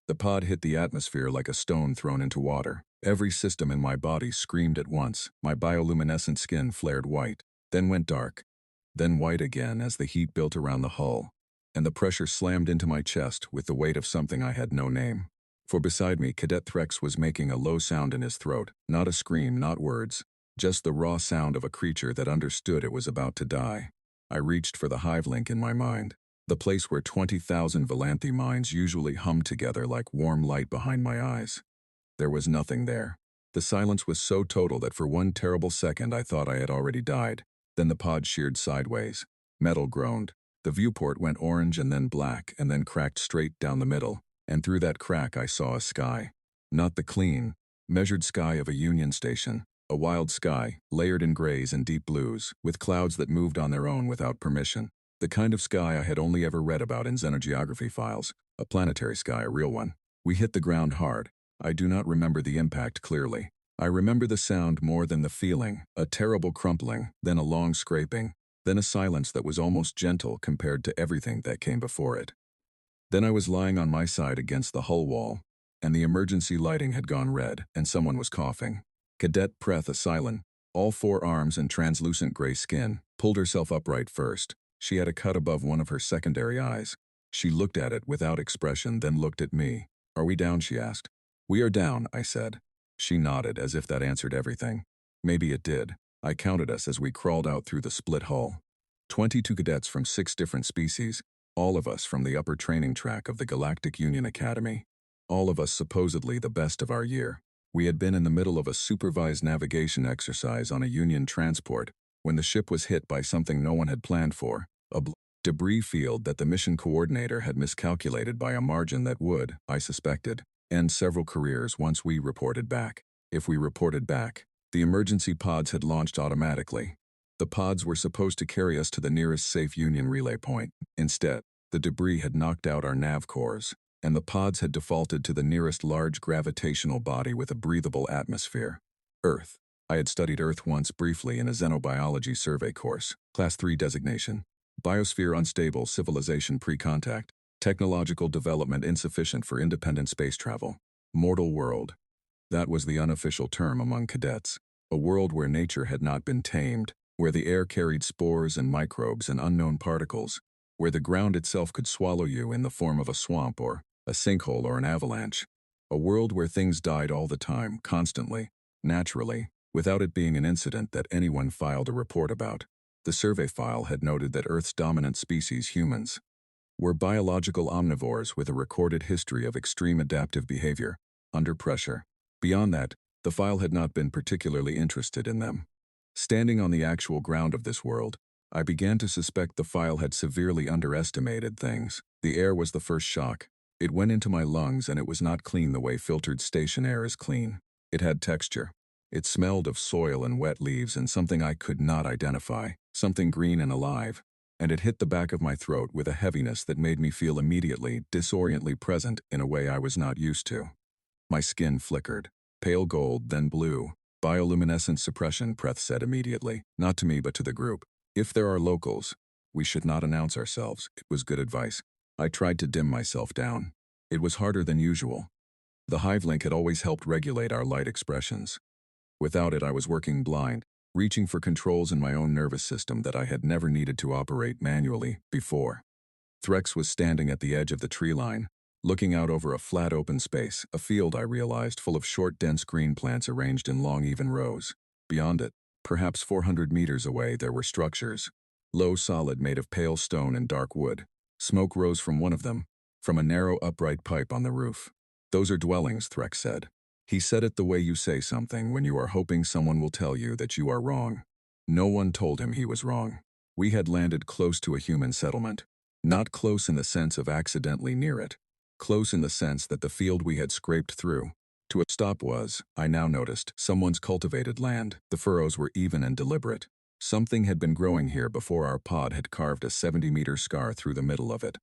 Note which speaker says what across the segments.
Speaker 1: The pod hit the atmosphere like a stone thrown into water. Every system in my body screamed at once. My bioluminescent skin flared white, then went dark, then white again as the heat built around the hull, and the pressure slammed into my chest with the weight of something I had no name. For beside me, Cadet Threx was making a low sound in his throat, not a scream, not words, just the raw sound of a creature that understood it was about to die. I reached for the hive link in my mind, the place where 20,000 Valanthi minds usually hummed together like warm light behind my eyes. There was nothing there. The silence was so total that for one terrible second I thought I had already died. Then the pod sheared sideways. Metal groaned. The viewport went orange and then black and then cracked straight down the middle, and through that crack I saw a sky. Not the clean, measured sky of a Union station. A wild sky, layered in grays and deep blues, with clouds that moved on their own without permission. The kind of sky I had only ever read about in xenogeography files. A planetary sky, a real one. We hit the ground hard. I do not remember the impact clearly. I remember the sound more than the feeling, a terrible crumpling, then a long scraping, then a silence that was almost gentle compared to everything that came before it. Then I was lying on my side against the hull wall, and the emergency lighting had gone red, and someone was coughing. Cadet Preth Asylon, all 4 arms and translucent gray skin, pulled herself upright first. She had a cut above one of her secondary eyes. She looked at it without expression, then looked at me. "Are we down?" she asked. "We are down," I said. She nodded as if that answered everything. Maybe it did. I counted us as we crawled out through the split hull. 22 cadets from 6 different species, all of us from the upper training track of the Galactic Union Academy. All of us supposedly the best of our year. We had been in the middle of a supervised navigation exercise on a Union transport when the ship was hit by something no one had planned for, a debris field that the mission coordinator had miscalculated by a margin that would, I suspected, end several careers once we reported back. If we reported back, the emergency pods had launched automatically. The pods were supposed to carry us to the nearest safe Union relay point. Instead, the debris had knocked out our nav cores, and the pods had defaulted to the nearest large gravitational body with a breathable atmosphere. Earth. I had studied Earth once briefly in a xenobiology survey course. Class 3 designation. Biosphere unstable, civilization pre-contact. Technological development insufficient for independent space travel. Mortal world. That was the unofficial term among cadets. A world where nature had not been tamed, where the air carried spores and microbes and unknown particles, where the ground itself could swallow you in the form of a swamp or a sinkhole or an avalanche. A world where things died all the time, constantly, naturally, without it being an incident that anyone filed a report about. The survey file had noted that Earth's dominant species, humans, were biological omnivores with a recorded history of extreme adaptive behavior, under pressure. Beyond that, the file had not been particularly interested in them. Standing on the actual ground of this world, I began to suspect the file had severely underestimated things. The air was the first shock. It went into my lungs and it was not clean the way filtered station air is clean. It had texture. It smelled of soil and wet leaves and something I could not identify, something green and alive. And it hit the back of my throat with a heaviness that made me feel immediately, disoriently present in a way I was not used to. My skin flickered. Pale gold, then blue. Bioluminescent suppression, Preth said immediately, not to me but to the group. If there are locals, we should not announce ourselves. It was good advice. I tried to dim myself down. It was harder than usual. The hive link had always helped regulate our light expressions. Without it, I was working blind, reaching for controls in my own nervous system that I had never needed to operate manually before. Threx was standing at the edge of the tree line, looking out over a flat open space, a field I realized full of short, dense green plants arranged in long, even rows. Beyond it, perhaps 400 meters away, there were structures. Low, solid, made of pale stone and dark wood. Smoke rose from one of them, from a narrow, upright pipe on the roof. "Those are dwellings," Threx said. He said it the way you say something when you are hoping someone will tell you that you are wrong. No one told him he was wrong. We had landed close to a human settlement. Not close in the sense of accidentally near it. Close in the sense that the field we had scraped through to a stop was, I now noticed, someone's cultivated land. The furrows were even and deliberate. Something had been growing here before our pod had carved a 70-meter scar through the middle of it.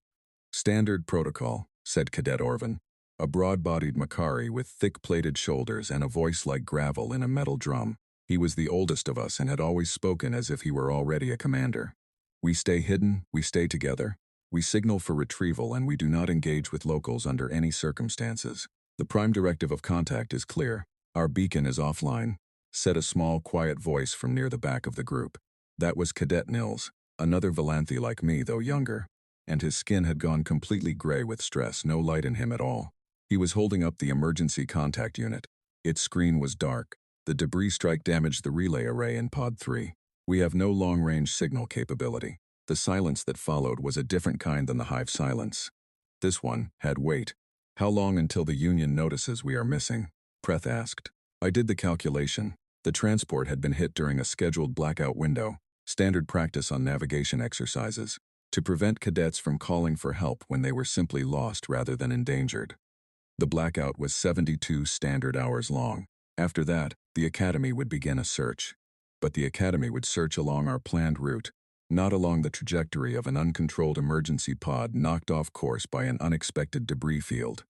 Speaker 1: "Standard protocol," said Cadet Orvin, a broad-bodied Makari with thick-plated shoulders and a voice like gravel in a metal drum. He was the oldest of us and had always spoken as if he were already a commander. "We stay hidden, we stay together. We signal for retrieval and we do not engage with locals under any circumstances. The prime directive of contact is clear. Our beacon is offline," said a small, quiet voice from near the back of the group. That was Cadet Nils, another Valanthi like me, though younger. And his skin had gone completely gray with stress, no light in him at all. He was holding up the emergency contact unit. Its screen was dark. The debris strike damaged the relay array in Pod 3. We have no long-range signal capability. The silence that followed was a different kind than the hive silence. This one had weight. "How long until the Union notices we are missing?" Preth asked. I did the calculation. The transport had been hit during a scheduled blackout window, standard practice on navigation exercises, to prevent cadets from calling for help when they were simply lost rather than endangered. The blackout was 72 standard hours long. After that, the Academy would begin a search. But the Academy would search along our planned route, not along the trajectory of an uncontrolled emergency pod knocked off course by an unexpected debris field.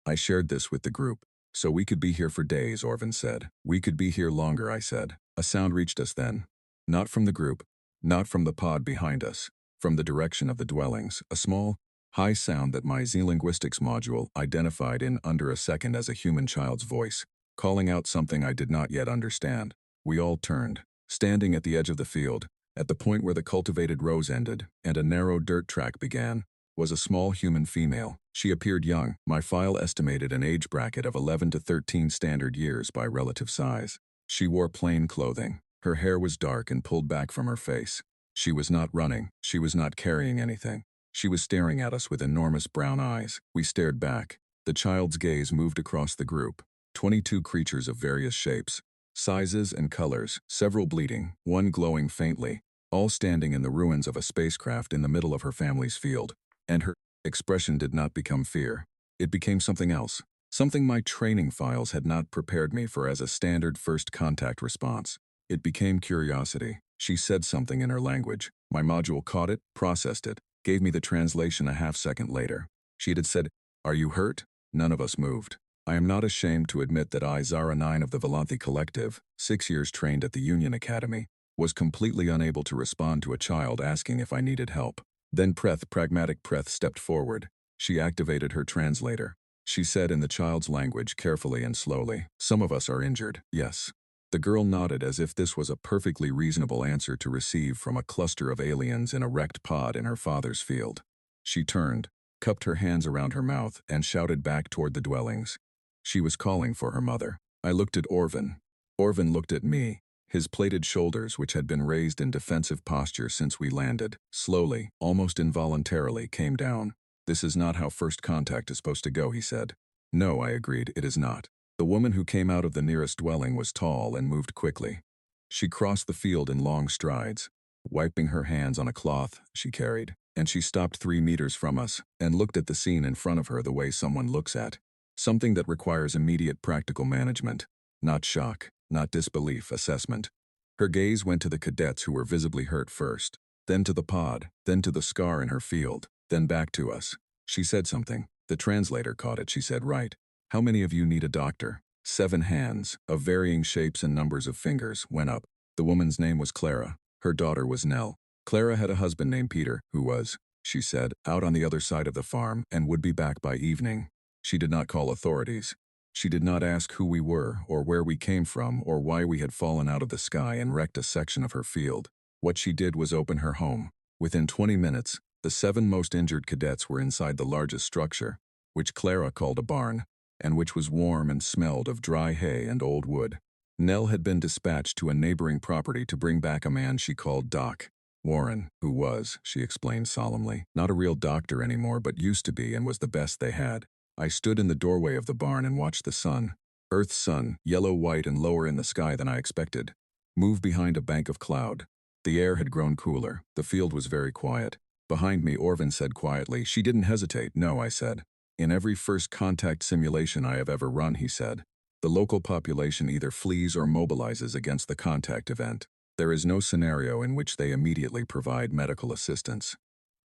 Speaker 1: I shared this with the group. "So we could be here for days," Orvin said. "We could be here longer," I said. A sound reached us then. Not from the group, not from the pod behind us, from the direction of the dwellings, a small, high sound that my Z-linguistics module identified in under a second as a human child's voice, calling out something I did not yet understand. We all turned. Standing at the edge of the field, at the point where the cultivated rows ended and a narrow dirt track began, was a small human female. She appeared young. My file estimated an age bracket of 11 to 13 standard years by relative size. She wore plain clothing. Her hair was dark and pulled back from her face. She was not running. She was not carrying anything. She was staring at us with enormous brown eyes. We stared back. The child's gaze moved across the group. 22 creatures of various shapes, sizes and colors, several bleeding, one glowing faintly, all standing in the ruins of a spacecraft in the middle of her family's field. And her expression did not become fear. It became something else. Something my training files had not prepared me for as a standard first contact response. It became curiosity. She said something in her language. My module caught it, processed it, gave me the translation a half-second later. She had said, "Are you hurt?" None of us moved. I am not ashamed to admit that I, Zara 9 of the Valanthi Collective, 6 years trained at the Union Academy, was completely unable to respond to a child asking if I needed help. Then Pragmatic Preth stepped forward. She activated her translator. She said in the child's language carefully and slowly, "Some of us are injured, yes." The girl nodded as if this was a perfectly reasonable answer to receive from a cluster of aliens in a wrecked pod in her father's field. She turned, cupped her hands around her mouth, and shouted back toward the dwellings. She was calling for her mother. I looked at Orvin. Orvin looked at me. His plated shoulders, which had been raised in defensive posture since we landed, slowly, almost involuntarily, came down. "This is not how first contact is supposed to go," he said. "No," I agreed, "it is not." The woman who came out of the nearest dwelling was tall and moved quickly. She crossed the field in long strides, wiping her hands on a cloth she carried, and she stopped 3 meters from us and looked at the scene in front of her the way someone looks at something that requires immediate practical management, not shock, not disbelief, assessment. Her gaze went to the cadets who were visibly hurt first, then to the pod, then to the scar in her field, then back to us. She said something. The translator caught it. She said, "Right. How many of you need a doctor?" 7 hands, of varying shapes and numbers of fingers, went up. The woman's name was Clara. Her daughter was Nell. Clara had a husband named Peter, who was, she said, out on the other side of the farm and would be back by evening. She did not call authorities. She did not ask who we were or where we came from or why we had fallen out of the sky and wrecked a section of her field. What she did was open her home. Within 20 minutes, the 7 most injured cadets were inside the largest structure, which Clara called a barn, and which was warm and smelled of dry hay and old wood. Nell had been dispatched to a neighboring property to bring back a man she called Doc Warren, who was, she explained solemnly, not a real doctor anymore but used to be and was the best they had. I stood in the doorway of the barn and watched the sun, Earth's sun, yellow, white, and lower in the sky than I expected, move behind a bank of cloud. The air had grown cooler. The field was very quiet. Behind me, Orvin said quietly. She didn't hesitate. "No," I said. "In every first contact simulation I have ever run," he said, "the local population either flees or mobilizes against the contact event. There is no scenario in which they immediately provide medical assistance."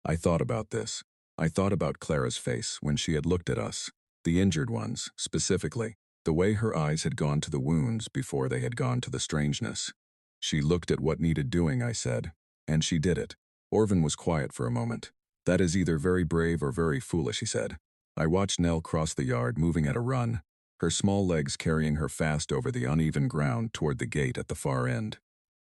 Speaker 1: I thought about this. I thought about Clara's face when she had looked at us, the injured ones, specifically, the way her eyes had gone to the wounds before they had gone to the strangeness. "She looked at what needed doing," I said, "and she did it." Orvin was quiet for a moment. That is either very brave or very foolish, he said. I watched Nell cross the yard, moving at a run, her small legs carrying her fast over the uneven ground toward the gate at the far end.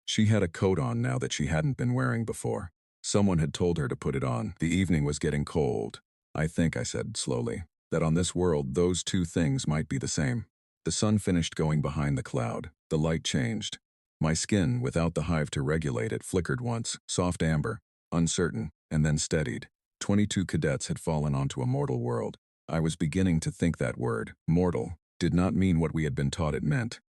Speaker 1: She had a coat on now that she hadn't been wearing before. Someone had told her to put it on. The evening was getting cold. I think, I said slowly, that on this world those two things might be the same. The sun finished going behind the cloud. The light changed. My skin, without the hive to regulate it, flickered once, soft amber, uncertain, and then steadied. 22 cadets had fallen onto a mortal world. I was beginning to think that word, mortal, did not mean what we had been taught it meant.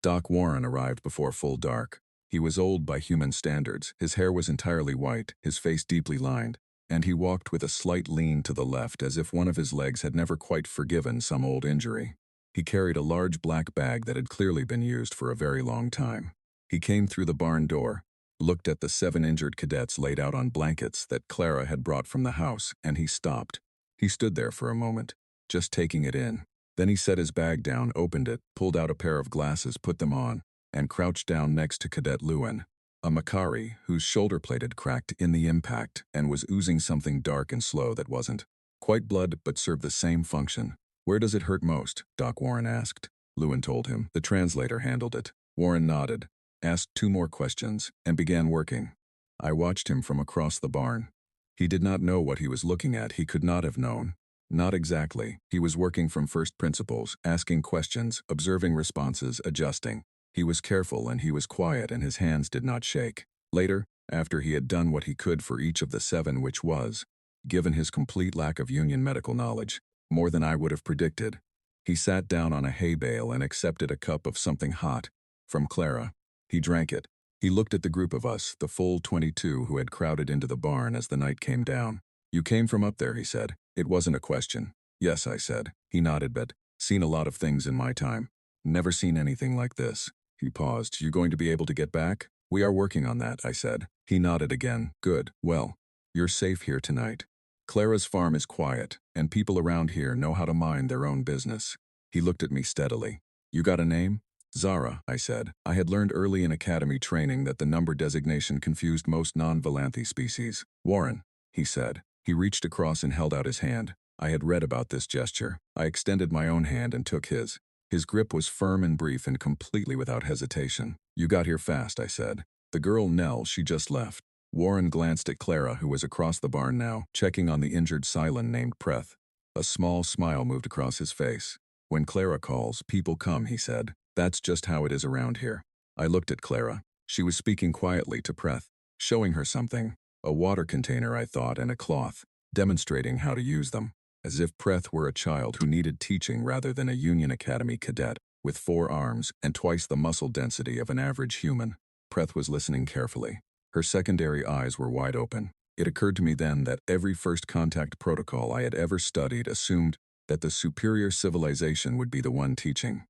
Speaker 1: Doc Warren arrived before full dark. He was old by human standards. His hair was entirely white, his face deeply lined, and he walked with a slight lean to the left as if one of his legs had never quite forgiven some old injury. He carried a large black bag that had clearly been used for a very long time. He came through the barn door, looked at the 7 injured cadets laid out on blankets that Clara had brought from the house, and he stopped. He stood there for a moment, just taking it in. Then he set his bag down, opened it, pulled out a pair of glasses, put them on, and crouched down next to Cadet Lewin, a Macari whose shoulder plate had cracked in the impact and was oozing something dark and slow that wasn't quite blood but served the same function. Where does it hurt most? Doc Warren asked. Lewin told him. The translator handled it. Warren nodded, asked 2 more questions, and began working. I watched him from across the barn. He did not know what he was looking at. He could not have known. Not exactly. He was working from first principles, asking questions, observing responses, adjusting. He was careful and he was quiet and his hands did not shake. Later, after he had done what he could for each of the 7, which was, given his complete lack of Union medical knowledge, more than I would have predicted, he sat down on a hay bale and accepted a cup of something hot from Clara. He drank it. He looked at the group of us, the full 22 who had crowded into the barn as the night came down. You came from up there, he said. It wasn't a question. Yes, I said. He nodded, but seen a lot of things in my time. Never seen anything like this. He paused. You going to be able to get back? We are working on that, I said. He nodded again. Good. Well, you're safe here tonight. Clara's farm is quiet, and people around here know how to mind their own business. He looked at me steadily. You got a name? Zara, I said. I had learned early in academy training that the number designation confused most non-Volanthe species. Warren, he said. He reached across and held out his hand. I had read about this gesture. I extended my own hand and took his. His grip was firm and brief and completely without hesitation. You got here fast, I said. The girl Nell, she just left. Warren glanced at Clara, who was across the barn now, checking on the injured Silen named Preth. A small smile moved across his face. When Clara calls, people come, he said. That's just how it is around here. I looked at Clara. She was speaking quietly to Preth, showing her something. A water container, I thought, and a cloth, demonstrating how to use them. As if Preth were a child who needed teaching rather than a Union Academy cadet, with 4 arms and twice the muscle density of an average human. Preth was listening carefully. Her secondary eyes were wide open. It occurred to me then that every first contact protocol I had ever studied assumed that the superior civilization would be the one teaching,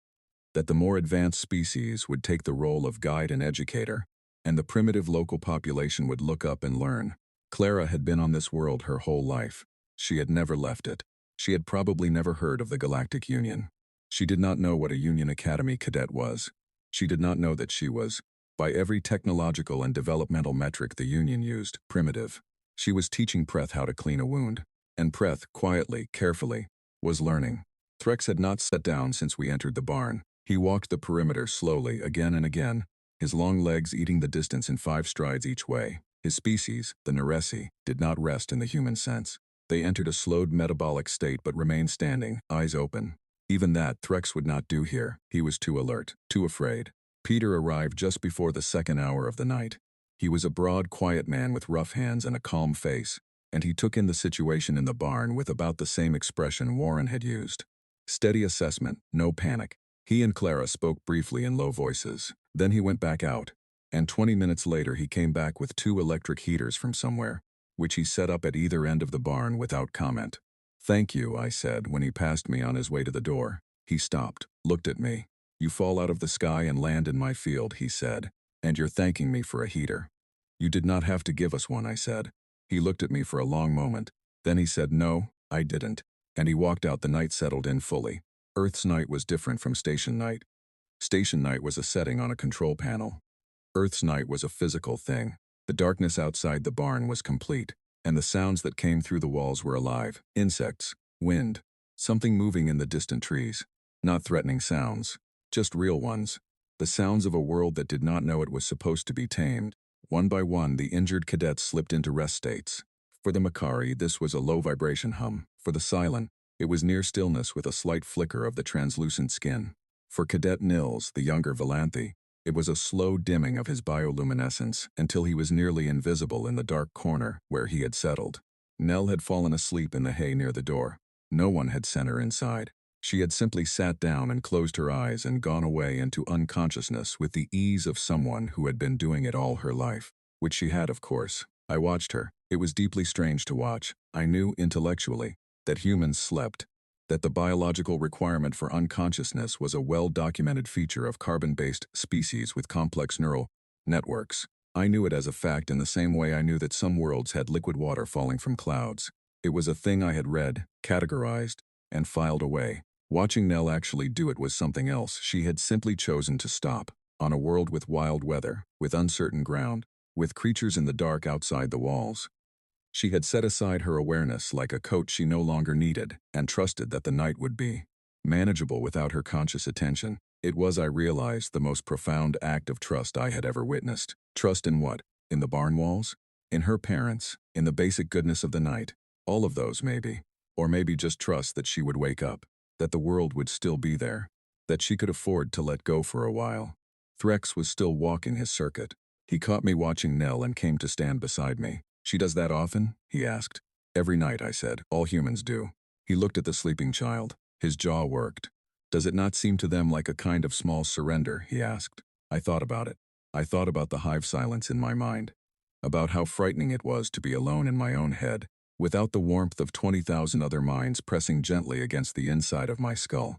Speaker 1: that the more advanced species would take the role of guide and educator, and the primitive local population would look up and learn. Clara had been on this world her whole life. She had never left it. She had probably never heard of the Galactic Union. She did not know what a Union Academy cadet was. She did not know that she was, by every technological and developmental metric the Union used, primitive. She was teaching Preth how to clean a wound. And Preth, quietly, carefully, was learning. Threx had not sat down since we entered the barn. He walked the perimeter slowly, again and again, his long legs eating the distance in 5 strides each way. His species, the Naresi, did not rest in the human sense. They entered a slowed metabolic state but remained standing, eyes open. Even that Threx would not do here. He was too alert, too afraid. Peter arrived just before the 2nd hour of the night. He was a broad, quiet man with rough hands and a calm face, and he took in the situation in the barn with about the same expression Warren had used. Steady assessment, no panic. He and Clara spoke briefly in low voices. Then he went back out, and 20 minutes later he came back with 2 electric heaters from somewhere, which he set up at either end of the barn without comment. Thank you, I said when he passed me on his way to the door. He stopped, looked at me. You fall out of the sky and land in my field, he said, and you're thanking me for a heater. You did not have to give us one, I said. He looked at me for a long moment. Then he said, no, I didn't. And he walked out. The night settled in fully. Earth's night was different from station night. Station night was a setting on a control panel. Earth's night was a physical thing. The darkness outside the barn was complete. and the sounds that came through the walls were alive. Insects, wind, something moving in the distant trees. Not threatening sounds, just real ones. The sounds of a world that did not know it was supposed to be tamed. One by one, the injured cadets slipped into rest states. For the Makari, this was a low vibration hum. For the Silent, it was near stillness with a slight flicker of the translucent skin. For Cadet Nils, the younger Valanthi, it was a slow dimming of his bioluminescence until he was nearly invisible in the dark corner where he had settled. Nell had fallen asleep in the hay near the door. No one had sent her inside. She had simply sat down and closed her eyes and gone away into unconsciousness with the ease of someone who had been doing it all her life, which she had, of course. I watched her. It was deeply strange to watch. I knew intellectually that humans slept, that the biological requirement for unconsciousness was a well-documented feature of carbon-based species with complex neural networks. I knew it as a fact in the same way I knew that some worlds had liquid water falling from clouds. It was a thing I had read, categorized, and filed away. Watching Nell actually do it was something else. She had simply chosen to stop. On a world with wild weather, with uncertain ground, with creatures in the dark outside the walls. She had set aside her awareness like a coat she no longer needed, and trusted that the night would be manageable without her conscious attention. It was, I realized, the most profound act of trust I had ever witnessed. Trust in what? In the barn walls? In her parents? In the basic goodness of the night? All of those, maybe. Or maybe just trust that she would wake up, that the world would still be there, that she could afford to let go for a while. Threx was still walking his circuit. He caught me watching Nell and came to stand beside me. She does that often? He asked. Every night, I said. All humans do. He looked at the sleeping child. His jaw worked. Does it not seem to them like a kind of small surrender? He asked. I thought about it. I thought about the hive silence in my mind. About how frightening it was to be alone in my own head, without the warmth of 20,000 other minds pressing gently against the inside of my skull.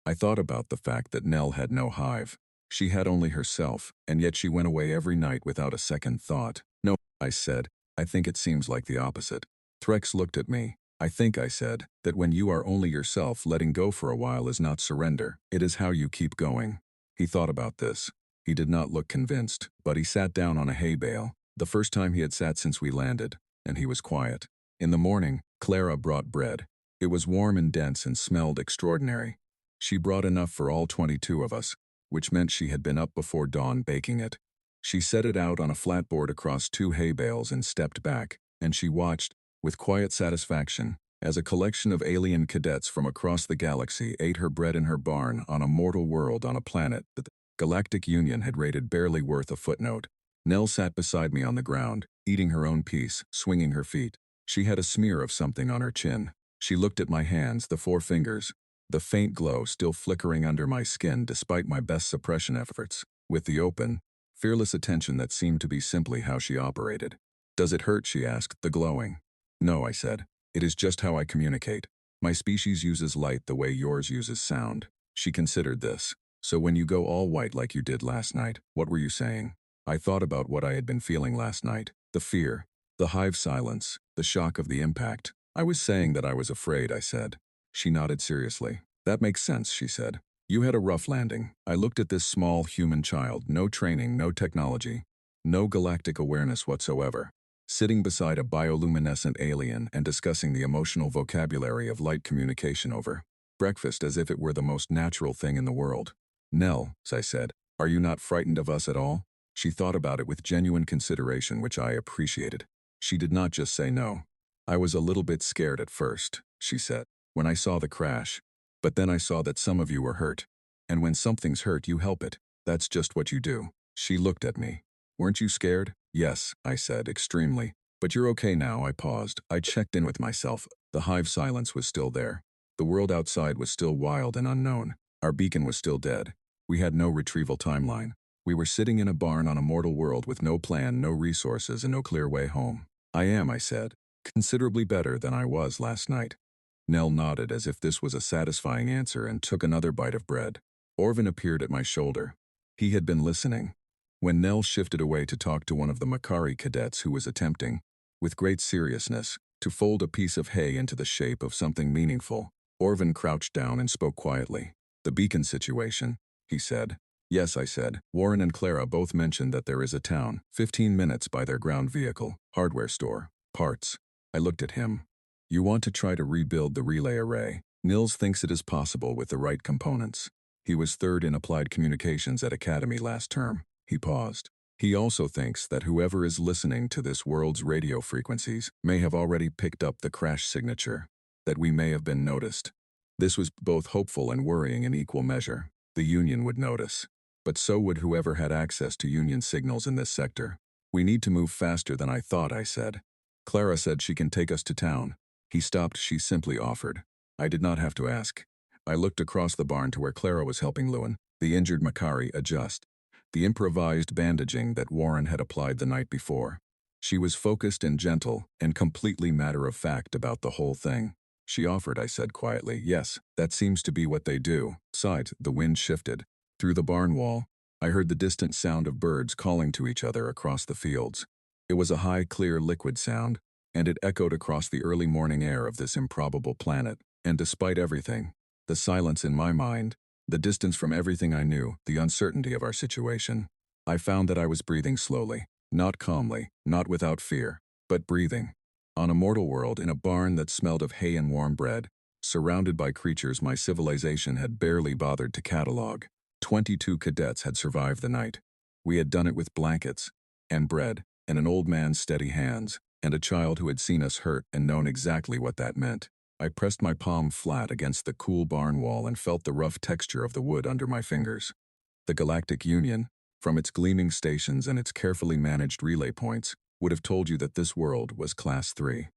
Speaker 1: I thought about the fact that Nell had no hive. She had only herself, and yet she went away every night without a second thought. No, I said. I think it seems like the opposite. Threx looked at me. I think, I said, that when you are only yourself, letting go for a while is not surrender. It is how you keep going. He thought about this. He did not look convinced, but he sat down on a hay bale, the first time he had sat since we landed, and he was quiet. In the morning, Clara brought bread. It was warm and dense and smelled extraordinary. She brought enough for all 22 of us, which meant she had been up before dawn baking it. She set it out on a flatboard across 2 hay bales and stepped back, and she watched, with quiet satisfaction, as a collection of alien cadets from across the galaxy ate her bread in her barn on a mortal world on a planet that the Galactic Union had rated barely worth a footnote. Nell sat beside me on the ground, eating her own piece, swinging her feet. She had a smear of something on her chin. She looked at my hands, the 4 fingers, the faint glow still flickering under my skin despite my best suppression efforts, with the open, fearless attention that seemed to be simply how she operated. Does it hurt? She asked, the glowing. No, I said. It is just how I communicate. My species uses light the way yours uses sound. She considered this. So when you go all white like you did last night, what were you saying? I thought about what I had been feeling last night. The fear, the hive silence, the shock of the impact. I was saying that I was afraid, I said. She nodded seriously. That makes sense, she said. You had a rough landing. I looked at this small human child, no training, no technology, no galactic awareness whatsoever, sitting beside a bioluminescent alien and discussing the emotional vocabulary of light communication over breakfast as if it were the most natural thing in the world. Nell, I said, are you not frightened of us at all? She thought about it with genuine consideration, which I appreciated. She did not just say no. I was a little bit scared at first, she said, when I saw the crash. But then I saw that some of you were hurt. And when something's hurt, you help it. That's just what you do. She looked at me. Weren't you scared? Yes, I said, extremely. But you're okay now, I paused. I checked in with myself. The hive silence was still there. The world outside was still wild and unknown. Our beacon was still dead. We had no retrieval timeline. We were sitting in a barn on a mortal world with no plan, no resources, and no clear way home. I am, I said, considerably better than I was last night. Nell nodded as if this was a satisfying answer and took another bite of bread. Orvin appeared at my shoulder. He had been listening. When Nell shifted away to talk to one of the Makari cadets who was attempting, with great seriousness, to fold a piece of hay into the shape of something meaningful, Orvin crouched down and spoke quietly. The beacon situation, he said. Yes, I said. Warren and Clara both mentioned that there is a town, 15 minutes by their ground vehicle, hardware store. Parts. I looked at him. You want to try to rebuild the relay array. Nils thinks it is possible with the right components. He was third in applied communications at Academy last term. He paused. He also thinks that whoever is listening to this world's radio frequencies may have already picked up the crash signature, that we may have been noticed. This was both hopeful and worrying in equal measure. The Union would notice. But so would whoever had access to Union signals in this sector. We need to move faster than I thought, I said. Clara said she can take us to town. He stopped, she simply offered. I did not have to ask. I looked across the barn to where Clara was helping Lewin, the injured Makari, adjust the improvised bandaging that Warren had applied the night before. She was focused and gentle and completely matter-of-fact about the whole thing. She offered, I said quietly. Yes, that seems to be what they do. Sighed, the wind shifted. Through the barn wall, I heard the distant sound of birds calling to each other across the fields. It was a high, clear, liquid sound, and it echoed across the early morning air of this improbable planet. And despite everything, the silence in my mind, the distance from everything I knew, the uncertainty of our situation, I found that I was breathing slowly, not calmly, not without fear, but breathing. On a mortal world, in a barn that smelled of hay and warm bread, surrounded by creatures my civilization had barely bothered to catalog, 22 cadets had survived the night. We had done it with blankets, and bread, and an old man's steady hands, and a child who had seen us hurt and known exactly what that meant. I pressed my palm flat against the cool barn wall and felt the rough texture of the wood under my fingers. The Galactic Union, from its gleaming stations and its carefully managed relay points, would have told you that this world was Class 3.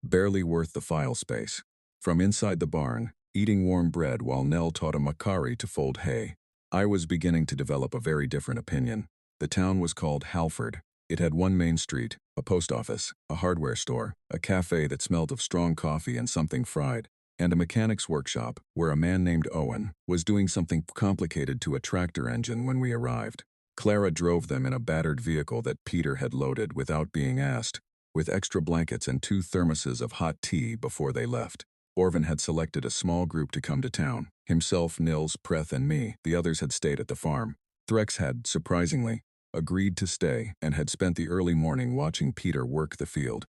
Speaker 1: Barely worth the file space. From inside the barn, eating warm bread while Nell taught a Makari to fold hay, I was beginning to develop a very different opinion. The town was called Halford. It had one main street, a post office, a hardware store, a cafe that smelled of strong coffee and something fried, and a mechanic's workshop where a man named Owen was doing something complicated to a tractor engine when we arrived. Clara drove them in a battered vehicle that Peter had loaded without being asked, with extra blankets and 2 thermoses of hot tea before they left. Orvin had selected a small group to come to town. Himself, Nils, Preth, and me. The others had stayed at the farm. Threx had, surprisingly, agreed to stay and had spent the early morning watching Peter work the field,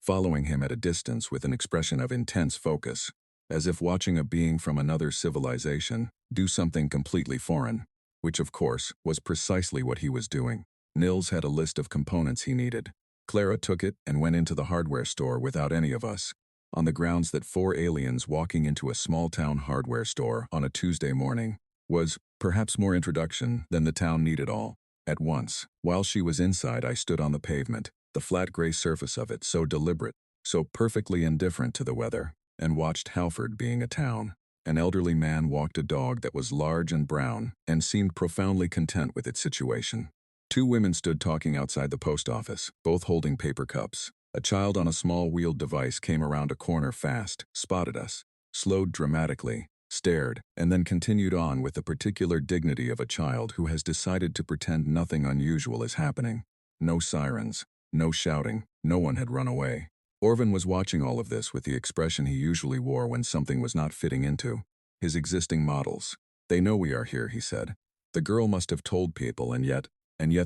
Speaker 1: following him at a distance with an expression of intense focus, as if watching a being from another civilization do something completely foreign, which of course was precisely what he was doing. Nils had a list of components he needed. Clara took it and went into the hardware store without any of us, on the grounds that 4 aliens walking into a small-town hardware store on a Tuesday morning was perhaps more introduction than the town needed all. At once, while she was inside, I stood on the pavement, the flat gray surface of it so deliberate, so perfectly indifferent to the weather, and watched Halford being a town. An elderly man walked a dog that was large and brown and seemed profoundly content with its situation. 2 women stood talking outside the post office, both holding paper cups. A child on a small wheeled device came around a corner fast, spotted us, slowed dramatically, stared, and then continued on with the particular dignity of a child who has decided to pretend nothing unusual is happening. No sirens, no shouting, no one had run away. Orvin was watching all of this with the expression he usually wore when something was not fitting into his existing models. They know we are here, he said. The girl must have told people, and yet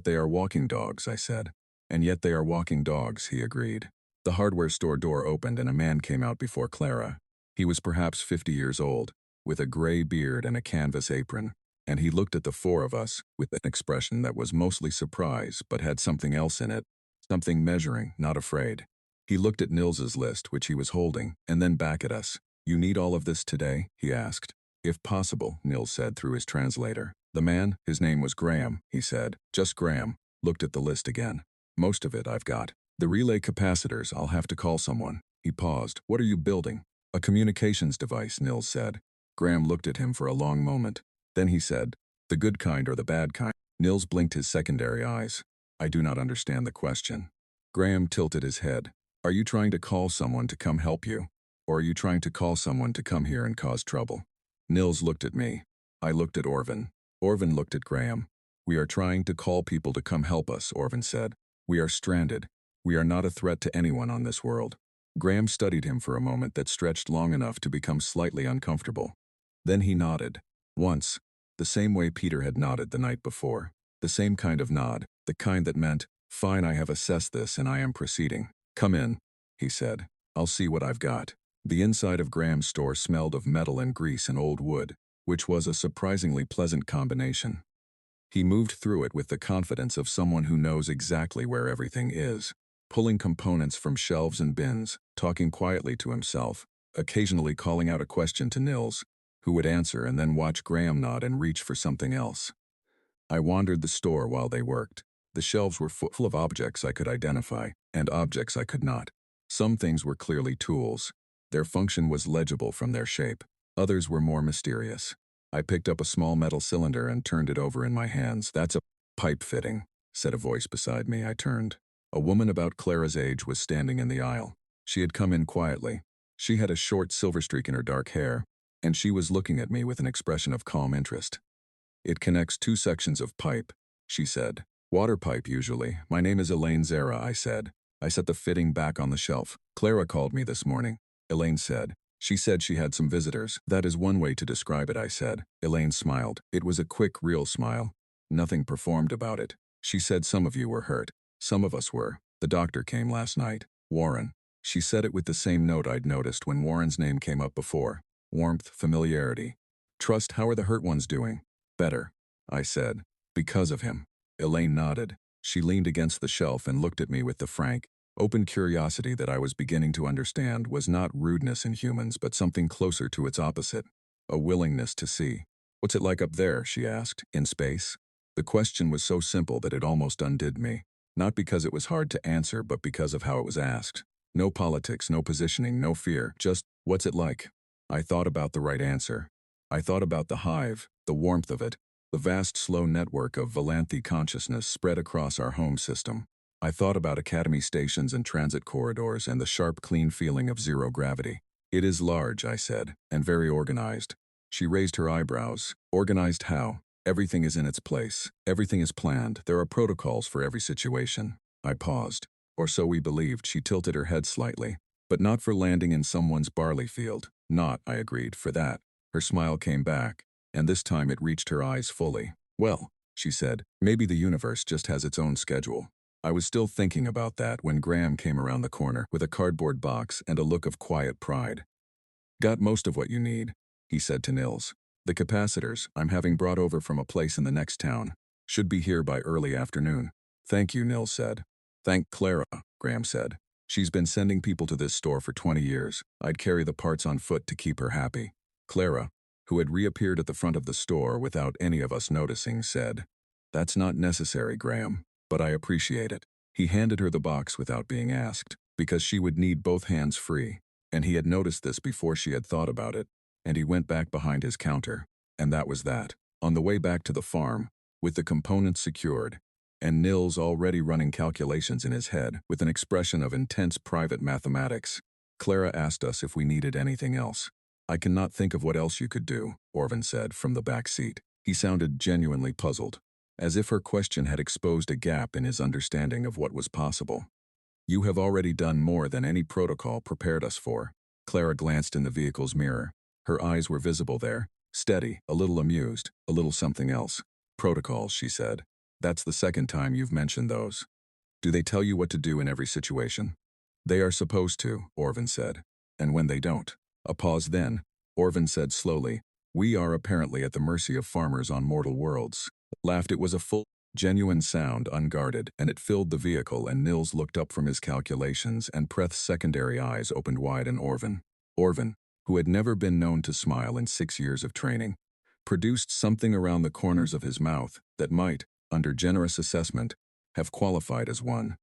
Speaker 1: they are walking dogs, I said. And yet they are walking dogs, he agreed. The hardware store door opened and a man came out before Clara. He was perhaps 50 years old, with a gray beard and a canvas apron, and he looked at the 4 of us with an expression that was mostly surprise but had something else in it, something measuring, not afraid. He looked at Nils's list, which he was holding, and then back at us. You need all of this today? He asked. If possible, Nils said through his translator. The man, his name was Graham, he said, just Graham, looked at the list again. Most of it I've got. The relay capacitors, I'll have to call someone. He paused. What are you building? A communications device, Nils said. Graham looked at him for a long moment. Then he said, the good kind or the bad kind? Nils blinked his secondary eyes. I do not understand the question. Graham tilted his head. Are you trying to call someone to come help you? Or are you trying to call someone to come here and cause trouble? Nils looked at me. I looked at Orvin. Orvin looked at Graham. We are trying to call people to come help us, Orvin said. We are stranded. We are not a threat to anyone on this world. Graham studied him for a moment that stretched long enough to become slightly uncomfortable. Then he nodded. Once, the same way Peter had nodded the night before. The same kind of nod, the kind that meant, fine, I have assessed this and I am proceeding. Come in. he said. I'll see what I've got. The inside of Graham's store smelled of metal and grease and old wood, which was a surprisingly pleasant combination. He moved through it with the confidence of someone who knows exactly where everything is, pulling components from shelves and bins, talking quietly to himself, occasionally calling out a question to Nils, who would answer and then watch Graham nod and reach for something else. I wandered the store while they worked. The shelves were full of objects I could identify, and objects I could not. Some things were clearly tools. Their function was legible from their shape. Others were more mysterious. I picked up a small metal cylinder and turned it over in my hands. That's a pipe fitting, said a voice beside me. I turned. A woman about Clara's age was standing in the aisle. She had come in quietly. She had a short silver streak in her dark hair, and she was looking at me with an expression of calm interest. It connects two sections of pipe, she said. Water pipe, usually. My name is Elaine Zara, I said. I set the fitting back on the shelf. Clara called me this morning, Elaine said. She said she had some visitors. That is one way to describe it, I said. Elaine smiled. It was a quick, real smile. Nothing performed about it. She said some of you were hurt. Some of us were. The doctor came last night. Warren. She said it with the same note I'd noticed when Warren's name came up before. Warmth, familiarity. Trust. How are the hurt ones doing? Better, I said. Because of him. Elaine nodded. She leaned against the shelf and looked at me with the frank, open curiosity that I was beginning to understand was not rudeness in humans but something closer to its opposite, a willingness to see. What's it like up there, she asked, in space? The question was so simple that it almost undid me, not because it was hard to answer but because of how it was asked. No politics, no positioning, no fear, just, what's it like? I thought about the right answer. I thought about the hive, the warmth of it, the vast slow network of Valanthi consciousness spread across our home system. I thought about academy stations and transit corridors and the sharp, clean feeling of zero gravity. It is large, I said, and very organized. She raised her eyebrows. Organized how? Everything is in its place. Everything is planned. There are protocols for every situation. I paused. Or so we believed. She tilted her head slightly. But not for landing in someone's barley field. Not, I agreed, for that. Her smile came back, and this time it reached her eyes fully. Well, she said, maybe the universe just has its own schedule. I was still thinking about that when Graham came around the corner with a cardboard box and a look of quiet pride. Got most of what you need, he said to Nils. The capacitors I'm having brought over from a place in the next town. Should be here by early afternoon. Thank you, Nils said. Thank Clara, Graham said. She's been sending people to this store for 20 years. I'd carry the parts on foot to keep her happy. Clara, who had reappeared at the front of the store without any of us noticing, said, That's not necessary, Graham, but I appreciate it. He handed her the box without being asked, because she would need both hands free, and he had noticed this before she had thought about it, and he went back behind his counter, and that was that. On the way back to the farm, with the components secured, and Nils already running calculations in his head with an expression of intense private mathematics, Clara asked us if we needed anything else. I cannot think of what else you could do, Orvin said from the back seat. He sounded genuinely puzzled, as if her question had exposed a gap in his understanding of what was possible. You have already done more than any protocol prepared us for. Clara glanced in the vehicle's mirror. Her eyes were visible there, steady, a little amused, a little something else. Protocols, she said. That's the second time you've mentioned those. Do they tell you what to do in every situation? They are supposed to, Orvin said. And when they don't? A pause then, Orvin said slowly, we are apparently at the mercy of farmers on mortal worlds. Laughed. It was a full, genuine sound, unguarded, and it filled the vehicle, and Nils looked up from his calculations and Preth's secondary eyes opened wide on Orvin. Orvin, who had never been known to smile in 6 years of training, produced something around the corners of his mouth that might, under generous assessment, have qualified as one.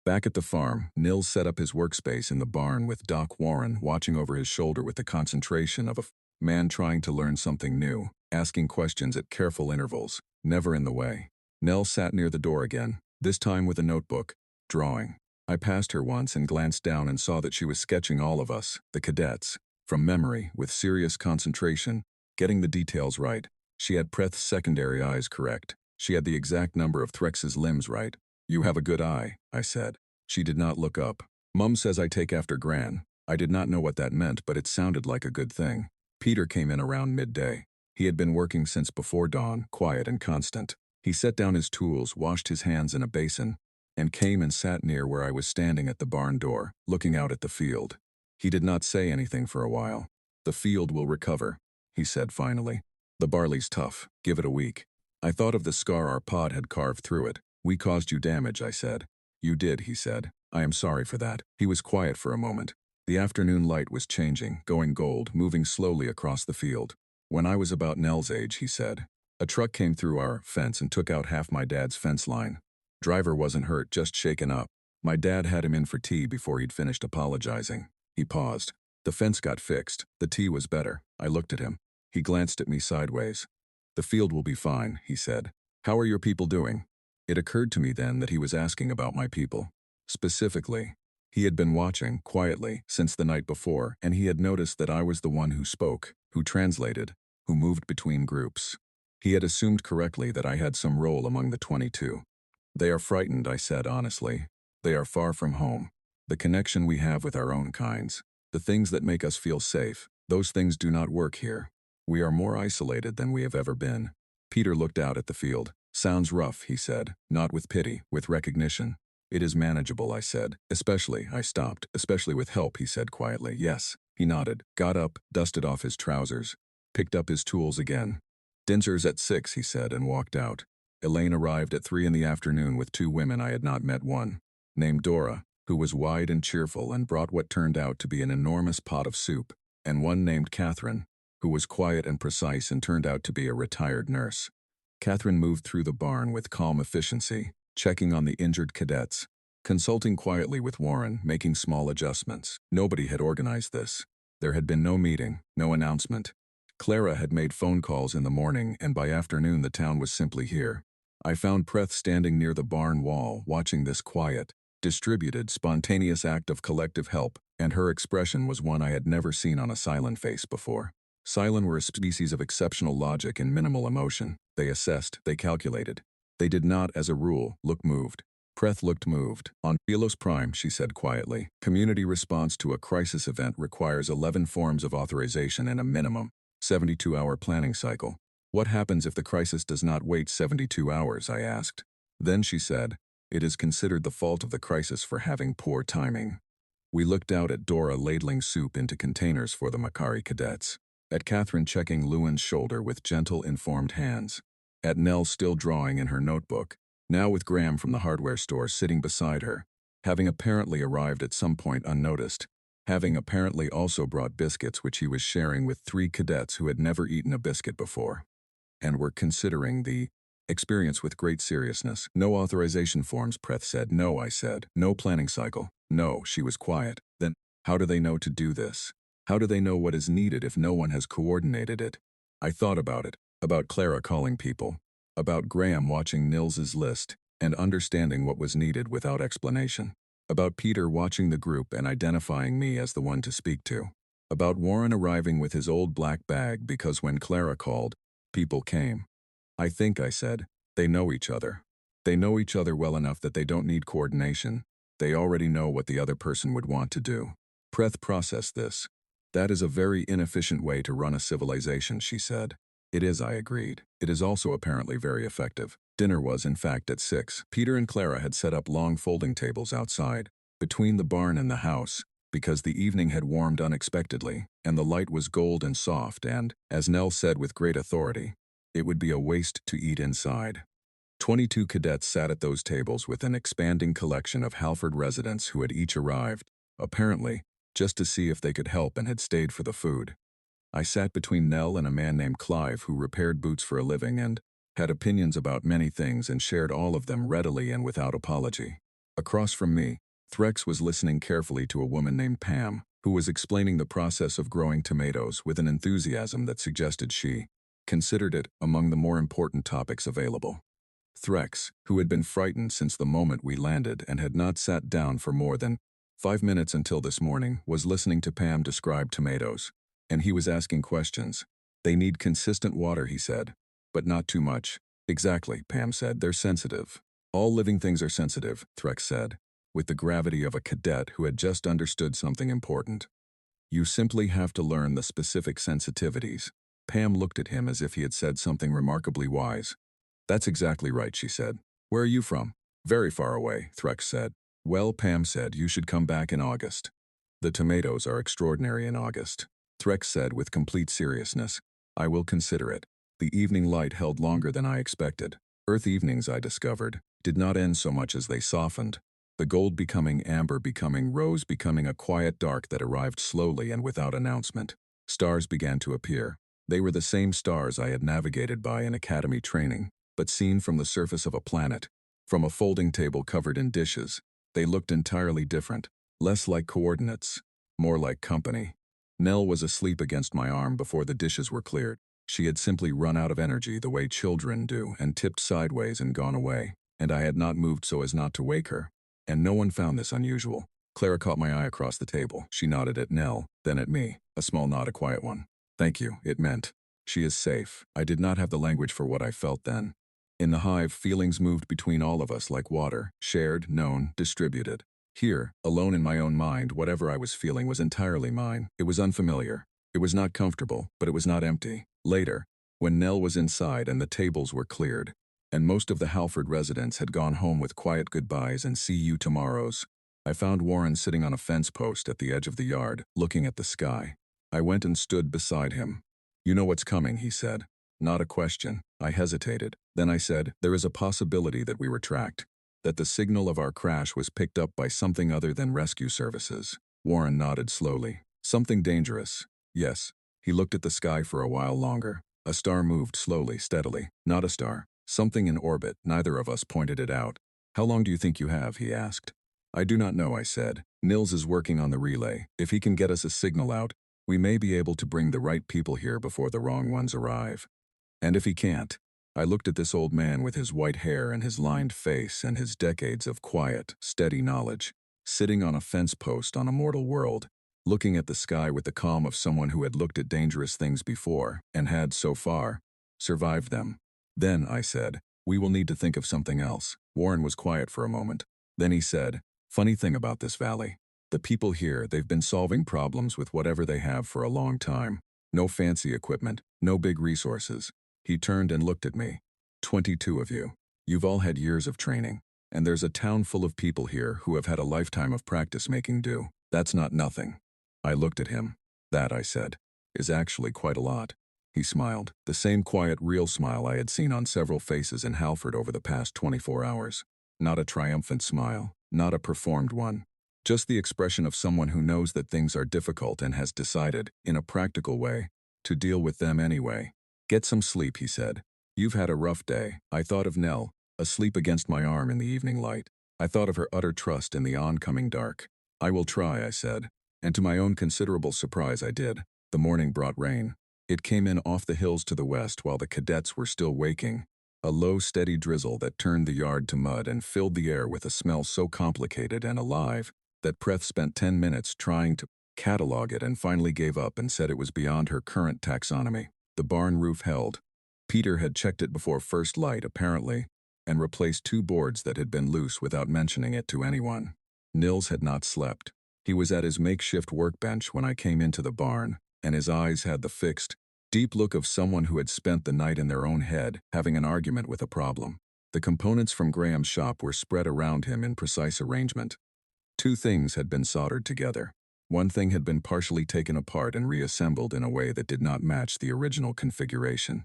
Speaker 1: Back at the farm, Nils set up his workspace in the barn with Doc Warren watching over his shoulder with the concentration of a man trying to learn something new, asking questions at careful intervals, never in the way. Nell sat near the door again, this time with a notebook, drawing. I passed her once and glanced down and saw that she was sketching all of us, the cadets, from memory, with serious concentration, getting the details right. She had Preth's secondary eyes correct. She had the exact number of Threx's limbs right. You have a good eye, I said. She did not look up. Mum says I take after Gran. I did not know what that meant, but it sounded like a good thing. Peter came in around midday. He had been working since before dawn, quiet and constant. He set down his tools, washed his hands in a basin, and came and sat near where I was standing at the barn door, looking out at the field. He did not say anything for a while. "The field will recover," he said finally. "The barley's tough. Give it a week." I thought of the scar our pod had carved through it. "We caused you damage," I said. "You did," he said. "I am sorry for that." He was quiet for a moment. The afternoon light was changing, going gold, moving slowly across the field. "When I was about Nell's age," he said, "a truck came through our fence and took out half my dad's fence line. Driver wasn't hurt, just shaken up. My dad had him in for tea before he'd finished apologizing." He paused. "The fence got fixed. The tea was better." I looked at him. He glanced at me sideways. "The field will be fine," he said. "How are your people doing?" It occurred to me then that he was asking about my people. Specifically, he had been watching, quietly, since the night before, and he had noticed that I was the one who spoke, who translated, who moved between groups. He had assumed correctly that I had some role among the 22. "They are frightened," I said honestly. "They are far from home. The connection we have with our own kinds, the things that make us feel safe, those things do not work here. We are more isolated than we have ever been." Peter looked out at the field. "Sounds rough," he said, not with pity, with recognition. "It is manageable," I said. I stopped. "Especially with help," he said quietly. "Yes." He nodded, got up, dusted off his trousers, picked up his tools again. "Dinner's at 6, he said, and walked out. Elaine arrived at 3 in the afternoon with 2 women I had not met, one named Dora, who was wide and cheerful and brought what turned out to be an enormous pot of soup, and one named Catherine, who was quiet and precise and turned out to be a retired nurse. Catherine moved through the barn with calm efficiency, checking on the injured cadets, consulting quietly with Warren, making small adjustments. Nobody had organized this. There had been no meeting, no announcement. Clara had made phone calls in the morning, and by afternoon the town was simply here. I found Preth standing near the barn wall, watching this quiet, distributed, spontaneous act of collective help, and her expression was one I had never seen on a Silent face before. Silent were a species of exceptional logic and minimal emotion. They assessed, they calculated. They did not, as a rule, look moved. Preth looked moved. "On Velos Prime," she said quietly, "community response to a crisis event requires 11 forms of authorization and a minimum 72-hour planning cycle. What happens if the crisis does not wait 72 hours, I asked. Then she said, "It is considered the fault of the crisis for having poor timing." We looked out at Dora ladling soup into containers for the Makari cadets, at Catherine checking Lewin's shoulder with gentle, informed hands, at Nell still drawing in her notebook, now with Graham from the hardware store sitting beside her, having apparently arrived at some point unnoticed, having apparently also brought biscuits which he was sharing with 3 cadets who had never eaten a biscuit before, and were considering the experience with great seriousness. "No authorization forms," Preth said. "No," I said. "No planning cycle." "No," she was quiet. "Then, how do they know to do this? How do they know what is needed if no one has coordinated it?" I thought about it, about Clara calling people, about Graham watching Nils's list and understanding what was needed without explanation, about Peter watching the group and identifying me as the one to speak to, about Warren arriving with his old black bag because when Clara called, people came. "I think," I said, "they know each other. They know each other well enough that they don't need coordination. They already know what the other person would want to do." Preth processed this. "That is a very inefficient way to run a civilization," she said. "It is," I agreed. "It is also apparently very effective." Dinner was, in fact, at 6. Peter and Clara had set up long folding tables outside, between the barn and the house, because the evening had warmed unexpectedly, and the light was gold and soft and, as Nell said with great authority, it would be a waste to eat inside. 22 cadets sat at those tables with an expanding collection of Halford residents who had each arrived, apparently, just to see if they could help and had stayed for the food. I sat between Nell and a man named Clive who repaired boots for a living and had opinions about many things and shared all of them readily and without apology. Across from me, Threx was listening carefully to a woman named Pam, who was explaining the process of growing tomatoes with an enthusiasm that suggested she considered it among the more important topics available. Threx, who had been frightened since the moment we landed and had not sat down for more than 5 minutes until this morning, was listening to Pam describe tomatoes, and he was asking questions. "They need consistent water," he said, "but not too much." "Exactly," Pam said. "They're sensitive." "All living things are sensitive," Threx said, with the gravity of a cadet who had just understood something important. "You simply have to learn the specific sensitivities." Pam looked at him as if he had said something remarkably wise. "That's exactly right," she said. "Where are you from?" Very far away, Threx said. Well, Pam said you should come back in August. The tomatoes are extraordinary in August. Threx said with complete seriousness. I will consider it. The evening light held longer than I expected. Earth evenings, I discovered, did not end so much as they softened. The gold becoming amber, becoming rose, becoming a quiet dark that arrived slowly and without announcement. Stars began to appear. They were the same stars I had navigated by in academy training, but seen from the surface of a planet, from a folding table covered in dishes. They looked entirely different, less like coordinates, more like company. Nell was asleep against my arm before the dishes were cleared. She had simply run out of energy the way children do and tipped sideways and gone away, and I had not moved so as not to wake her. And no one found this unusual. Clara caught my eye across the table. She nodded at Nell, then at me, a small nod, a quiet one. Thank you, it meant. She is safe. I did not have the language for what I felt then. In the hive, feelings moved between all of us like water, shared, known, distributed. Here, alone in my own mind, whatever I was feeling was entirely mine. It was unfamiliar. It was not comfortable, but it was not empty. Later, when Nell was inside and the tables were cleared, and most of the Halford residents had gone home with quiet goodbyes and see you tomorrows, I found Warren sitting on a fence post at the edge of the yard, looking at the sky. I went and stood beside him. You know what's coming, he said. Not a question. I hesitated. Then I said, there is a possibility that we were tracked, that the signal of our crash was picked up by something other than rescue services. Warren nodded slowly. Something dangerous. Yes. He looked at the sky for a while longer. A star moved slowly, steadily. Not a star. Something in orbit. Neither of us pointed it out. How long do you think you have, he asked. I do not know, I said. Nils is working on the relay. If he can get us a signal out, we may be able to bring the right people here before the wrong ones arrive. And if he can't? I looked at this old man with his white hair and his lined face and his decades of quiet, steady knowledge, sitting on a fence post on a mortal world, looking at the sky with the calm of someone who had looked at dangerous things before and had, so far, survived them. Then, I said, we will need to think of something else. Warren was quiet for a moment. Then he said, funny thing about this valley. The people here, they've been solving problems with whatever they have for a long time. No fancy equipment, no big resources. He turned and looked at me. 22 of you. You've all had years of training. And there's a town full of people here who have had a lifetime of practice making do. That's not nothing. I looked at him. That, I said, is actually quite a lot. He smiled, the same quiet, real smile I had seen on several faces in Halford over the past 24 hours. Not a triumphant smile, not a performed one. Just the expression of someone who knows that things are difficult and has decided, in a practical way, to deal with them anyway. Get some sleep, he said. You've had a rough day. I thought of Nell, asleep against my arm in the evening light. I thought of her utter trust in the oncoming dark. I will try, I said. And to my own considerable surprise, I did. The morning brought rain. It came in off the hills to the west while the cadets were still waking. A low, steady drizzle that turned the yard to mud and filled the air with a smell so complicated and alive that Preth spent 10 minutes trying to catalog it and finally gave up and said it was beyond her current taxonomy. The barn roof held. Peter had checked it before first light, apparently, and replaced 2 boards that had been loose without mentioning it to anyone. Nils had not slept. He was at his makeshift workbench when I came into the barn, and his eyes had the fixed, deep look of someone who had spent the night in their own head, having an argument with a problem. The components from Graham's shop were spread around him in precise arrangement. 2 things had been soldered together. One thing had been partially taken apart and reassembled in a way that did not match the original configuration.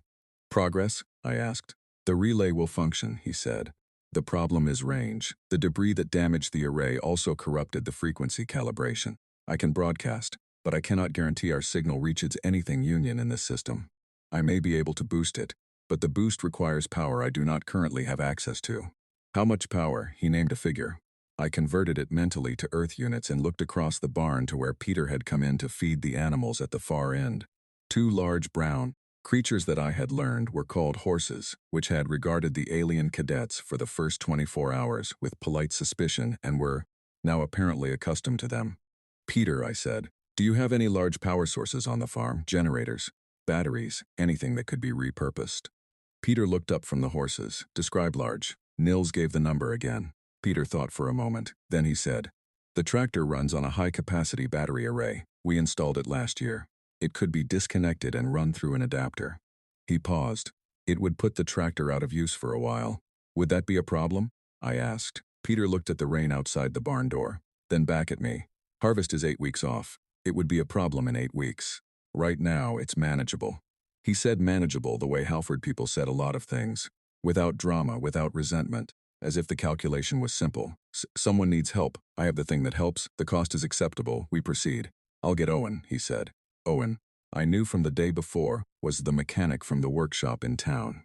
Speaker 1: Progress? I asked. The relay will function, he said. The problem is range. The debris that damaged the array also corrupted the frequency calibration. I can broadcast, but I cannot guarantee our signal reaches anything union in this system. I may be able to boost it, but the boost requires power I do not currently have access to. How much power? He named a figure. I converted it mentally to Earth units and looked across the barn to where Peter had come in to feed the animals at the far end. 2 large brown creatures that I had learned were called horses, which had regarded the alien cadets for the first 24 hours with polite suspicion and were now apparently accustomed to them. Peter, I said, do you have any large power sources on the farm? Generators, batteries, anything that could be repurposed? Peter looked up from the horses. Describe large. Nils gave the number again. Peter thought for a moment. Then he said, the tractor runs on a high-capacity battery array. We installed it last year. It could be disconnected and run through an adapter. He paused. It would put the tractor out of use for a while. Would that be a problem? I asked. Peter looked at the rain outside the barn door, then back at me. Harvest is 8 weeks off. It would be a problem in 8 weeks. Right now, it's manageable. He said manageable the way Halford people said a lot of things. Without drama, without resentment, as if the calculation was simple. Someone needs help. I have the thing that helps. The cost is acceptable. We proceed. I'll get Owen, he said. Owen, I knew from the day before, was the mechanic from the workshop in town.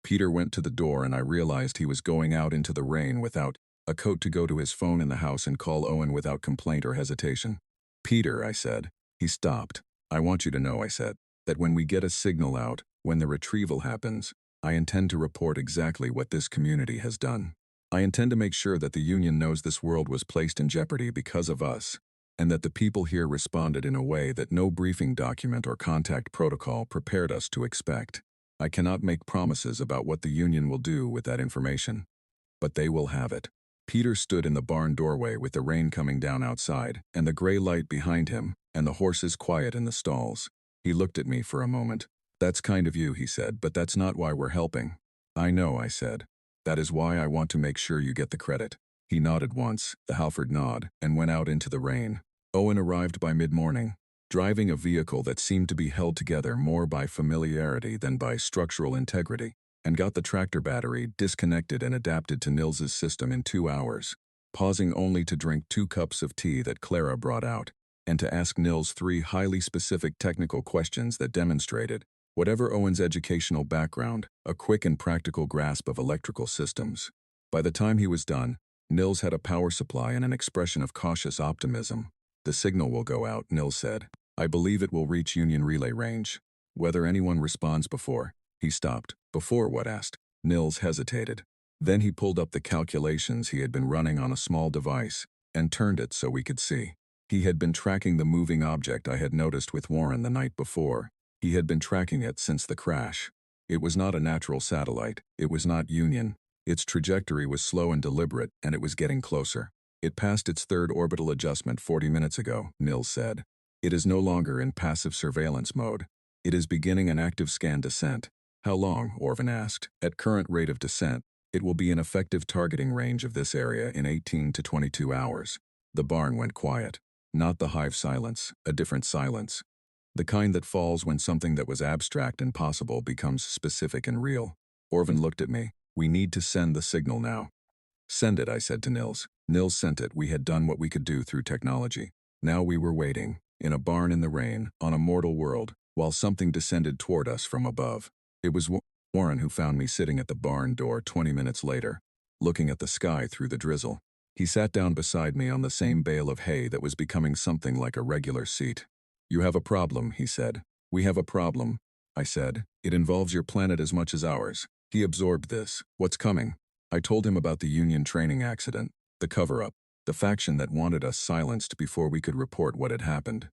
Speaker 1: Peter went to the door and I realized he was going out into the rain without a coat to go to his phone in the house and call Owen without complaint or hesitation. Peter, I said. He stopped. I want you to know, I said, that when we get a signal out, when the retrieval happens, I intend to report exactly what this community has done. I intend to make sure that the Union knows this world was placed in jeopardy because of us, and that the people here responded in a way that no briefing document or contact protocol prepared us to expect. I cannot make promises about what the Union will do with that information, but they will have it. Peter stood in the barn doorway with the rain coming down outside, and the gray light behind him, and the horses quiet in the stalls. He looked at me for a moment. That's kind of you, he said, but that's not why we're helping. I know, I said. That is why I want to make sure you get the credit. He nodded once, the Halford nod, and went out into the rain. Owen arrived by mid-morning, driving a vehicle that seemed to be held together more by familiarity than by structural integrity, and got the tractor battery disconnected and adapted to Nils's system in 2 hours, pausing only to drink 2 cups of tea that Clara brought out, and to ask Nils 3 highly specific technical questions that demonstrated, whatever Owen's educational background, a quick and practical grasp of electrical systems. By the time he was done, Nils had a power supply and an expression of cautious optimism. The signal will go out, Nils said. I believe it will reach Union relay range. Whether anyone responds before. He stopped. Before what? Asked. Nils hesitated. Then he pulled up the calculations he had been running on a small device and turned it so we could see. He had been tracking the moving object I had noticed with Warren the night before. He had been tracking it since the crash. It was not a natural satellite. It was not Union. Its trajectory was slow and deliberate, and it was getting closer. It passed its 3rd orbital adjustment 40 minutes ago, Nils said. It is no longer in passive surveillance mode. It is beginning an active scan descent. How long? Orvin asked. At current rate of descent, it will be in effective targeting range of this area in 18 to 22 hours. The barn went quiet. Not the hive silence, a different silence. The kind that falls when something that was abstract and possible becomes specific and real. Orvin looked at me. We need to send the signal now. Send it, I said to Nils. Nils sent it. We had done what we could do through technology. Now we were waiting, in a barn in the rain, on a mortal world, while something descended toward us from above. It was Warren who found me sitting at the barn door 20 minutes later, looking at the sky through the drizzle. He sat down beside me on the same bale of hay that was becoming something like a regular seat. You have a problem, he said. We have a problem, I said. It involves your planet as much as ours. He absorbed this. What's coming? I told him about the Union training accident, the cover-up, the faction that wanted us silenced before we could report what had happened.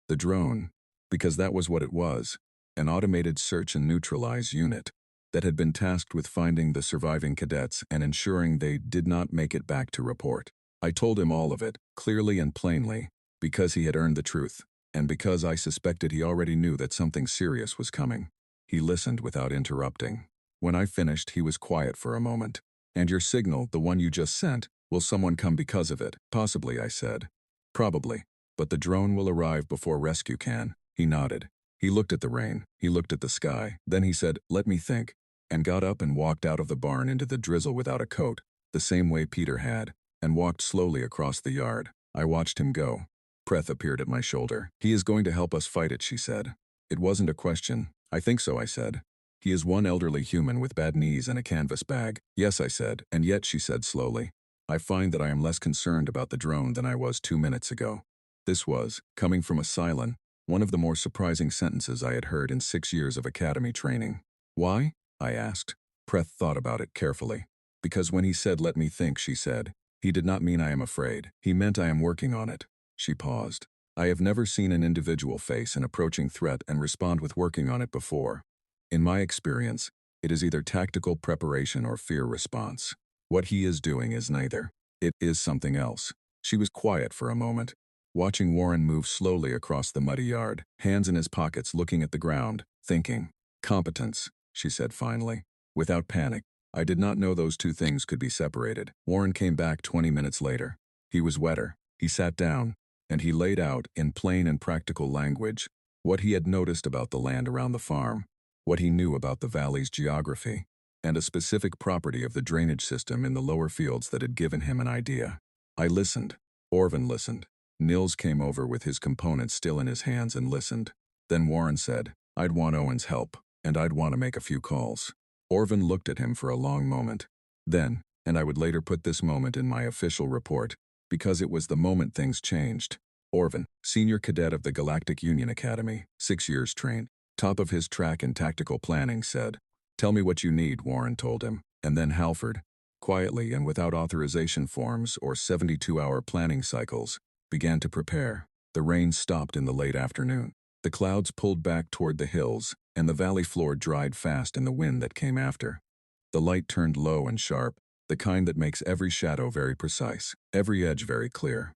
Speaker 1: The drone, because that was what it was, an automated search and neutralize unit that had been tasked with finding the surviving cadets and ensuring they did not make it back to report. I told him all of it, clearly and plainly, because he had earned the truth, and because I suspected he already knew that something serious was coming. He listened without interrupting. When I finished, he was quiet for a moment. And your signal, the one you just sent, will someone come because of it? Possibly, I said. Probably. But the drone will arrive before rescue can. He nodded. He looked at the rain. He looked at the sky. Then he said, let me think, and got up and walked out of the barn into the drizzle without a coat, the same way Peter had, and walked slowly across the yard. I watched him go. Preth appeared at my shoulder. He is going to help us fight it, she said. It wasn't a question. I think so, I said. He is one elderly human with bad knees and a canvas bag. Yes, I said, and yet, she said slowly, I find that I am less concerned about the drone than I was 2 minutes ago. This was, coming from a Cylon, one of the more surprising sentences I had heard in 6 years of academy training. Why? I asked. Preth thought about it carefully. Because when he said let me think, she said, he did not mean I am afraid. He meant I am working on it. She paused. I have never seen an individual face an approaching threat and respond with working on it before. In my experience, it is either tactical preparation or fear response. What he is doing is neither. It is something else. She was quiet for a moment, watching Warren move slowly across the muddy yard, hands in his pockets looking at the ground, thinking. Competence, she said finally, without panic. I did not know those two things could be separated. Warren came back 20 minutes later. He was wetter. He sat down, and he laid out, in plain and practical language, what he had noticed about the land around the farm, what he knew about the valley's geography, and a specific property of the drainage system in the lower fields that had given him an idea. I listened. Orvin listened. Nils came over with his components still in his hands and listened. Then Warren said, "I'd want Owen's help, and I'd want to make a few calls." Orvin looked at him for a long moment. Then, and I would later put this moment in my official report, because it was the moment things changed. Orvin, senior cadet of the Galactic Union Academy, 6 years trained, top of his track in tactical planning, said, "Tell me what you need," Warren told him. And then Halford, quietly and without authorization forms or 72-hour planning cycles, began to prepare. The rain stopped in the late afternoon. The clouds pulled back toward the hills, and the valley floor dried fast in the wind that came after. The light turned low and sharp, the kind that makes every shadow very precise, every edge very clear.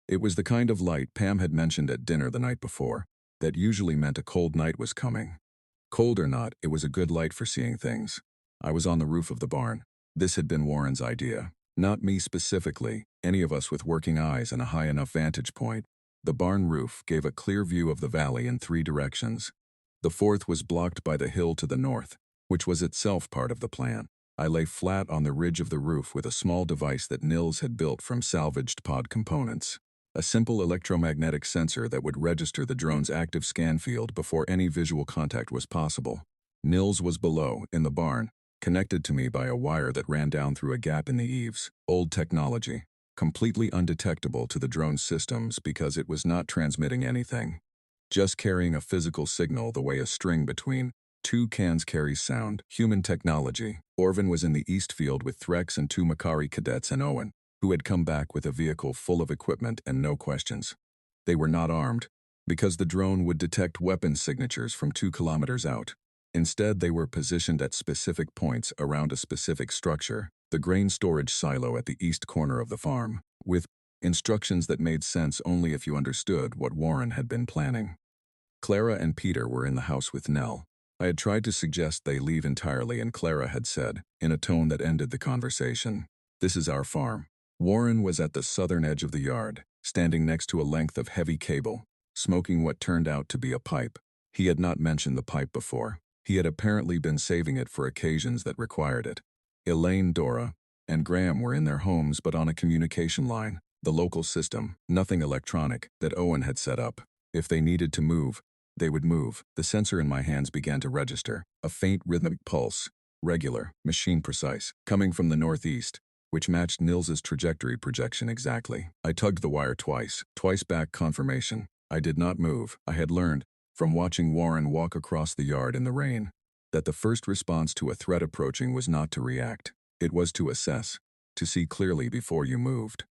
Speaker 1: It was the kind of light Pam had mentioned at dinner the night before, that usually meant a cold night was coming. Cold or not, it was a good light for seeing things. I was on the roof of the barn. This had been Warren's idea. Not me specifically, any of us with working eyes and a high enough vantage point. The barn roof gave a clear view of the valley in 3 directions. The fourth was blocked by the hill to the north, which was itself part of the plan. I lay flat on the ridge of the roof with a small device that Nils had built from salvaged pod components. A simple electromagnetic sensor that would register the drone's active scan field before any visual contact was possible. Nils was below, in the barn, connected to me by a wire that ran down through a gap in the eaves. Old technology, completely undetectable to the drone's systems because it was not transmitting anything. Just carrying a physical signal the way a string between 2 cans carries sound. Human technology. Orvin was in the east field with Threx and 2 Makari cadets and Owen, who had come back with a vehicle full of equipment and no questions. They were not armed, because the drone would detect weapons signatures from 2 kilometers out. Instead, they were positioned at specific points around a specific structure, the grain storage silo at the east corner of the farm, with instructions that made sense only if you understood what Warren had been planning. Clara and Peter were in the house with Nell. I had tried to suggest they leave entirely, and Clara had said, in a tone that ended the conversation, "This is our farm." Warren was at the southern edge of the yard, standing next to a length of heavy cable, smoking what turned out to be a pipe. He had not mentioned the pipe before. He had apparently been saving it for occasions that required it. Elaine, Dora, and Graham were in their homes but on a communication line, the local system, nothing electronic, that Owen had set up. If they needed to move, they would move. The sensor in my hands began to register, a faint rhythmic pulse, regular, machine precise, coming from the northeast, which matched Nils's trajectory projection exactly. I tugged the wire twice back confirmation. I did not move. I had learned, from watching Warren walk across the yard in the rain, that the first response to a threat approaching was not to react. It was to assess, to see clearly before you moved,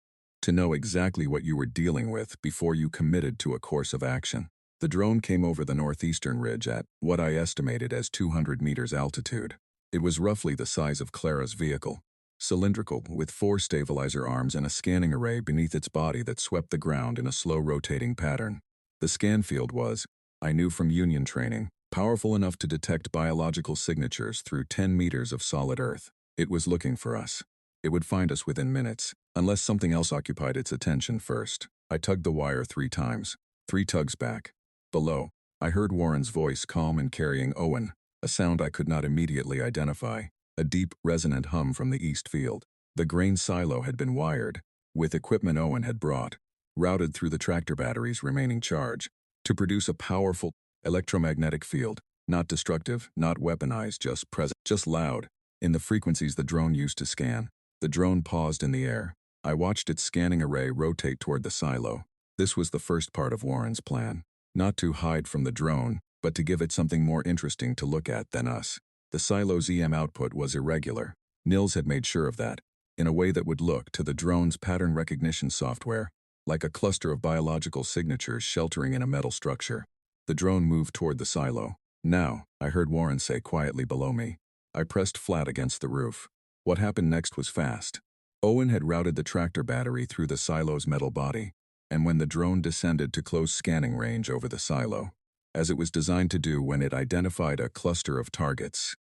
Speaker 1: to know exactly what you were dealing with before you committed to a course of action. The drone came over the northeastern ridge at what I estimated as 200 meters altitude. It was roughly the size of Clara's vehicle, cylindrical, with 4 stabilizer arms and a scanning array beneath its body that swept the ground in a slow rotating pattern. The scan field was, I knew from Union training, powerful enough to detect biological signatures through 10 meters of solid earth. It was looking for us. It would find us within minutes, unless something else occupied its attention first. I tugged the wire 3 times, 3 tugs back. Below, I heard Warren's voice calm and carrying Owen, a sound I could not immediately identify, a deep, resonant hum from the east field. The grain silo had been wired, with equipment Owen had brought, routed through the tractor battery's remaining charge, to produce a powerful electromagnetic field, not destructive, not weaponized, just present, just loud, in the frequencies the drone used to scan. The drone paused in the air. I watched its scanning array rotate toward the silo. This was the first part of Warren's plan. Not to hide from the drone, but to give it something more interesting to look at than us. The silo's EM output was irregular. Nils had made sure of that, in a way that would look, to the drone's pattern recognition software, like a cluster of biological signatures sheltering in a metal structure. The drone moved toward the silo. "Now," I heard Warren say quietly below me. I pressed flat against the roof. What happened next was fast. Owen had routed the tractor battery through the silo's metal body, and when the drone descended to close scanning range over the silo, as it was designed to do when it identified a cluster of targets,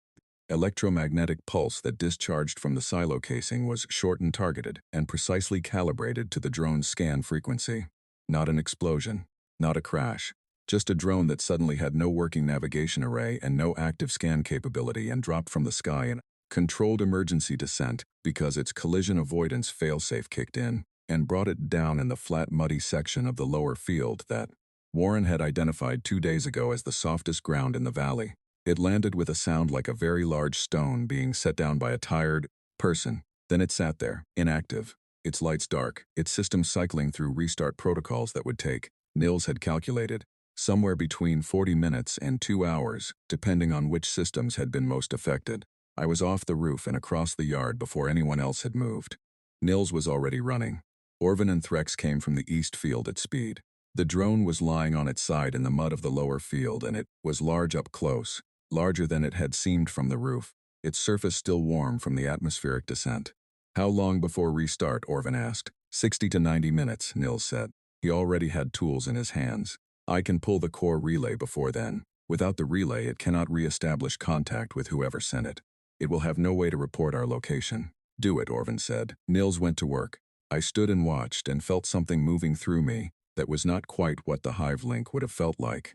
Speaker 1: Electromagnetic pulse that discharged from the silo casing was short and targeted, and precisely calibrated to the drone's scan frequency. Not an explosion. Not a crash. Just a drone that suddenly had no working navigation array and no active scan capability and dropped from the sky in controlled emergency descent because its collision avoidance failsafe kicked in and brought it down in the flat, muddy section of the lower field that Warren had identified 2 days ago as the softest ground in the valley. It landed with a sound like a very large stone being set down by a tired person. Then it sat there, inactive, its lights dark, its system cycling through restart protocols that would take, Nils had calculated, somewhere between 40 minutes and 2 hours, depending on which systems had been most affected. I was off the roof and across the yard before anyone else had moved. Nils was already running. Orvin and Threx came from the east field at speed. The drone was lying on its side in the mud of the lower field, and it was large up close, larger than it had seemed from the roof, its surface still warm from the atmospheric descent. How long before restart, Orvin asked. 60 to 90 minutes, Nils said. He already had tools in his hands. I can pull the core relay before then. Without the relay, it cannot re-establish contact with whoever sent it. It will have no way to report our location. Do it, Orvin said. Nils went to work. I stood and watched and felt something moving through me that was not quite what the hive link would have felt like,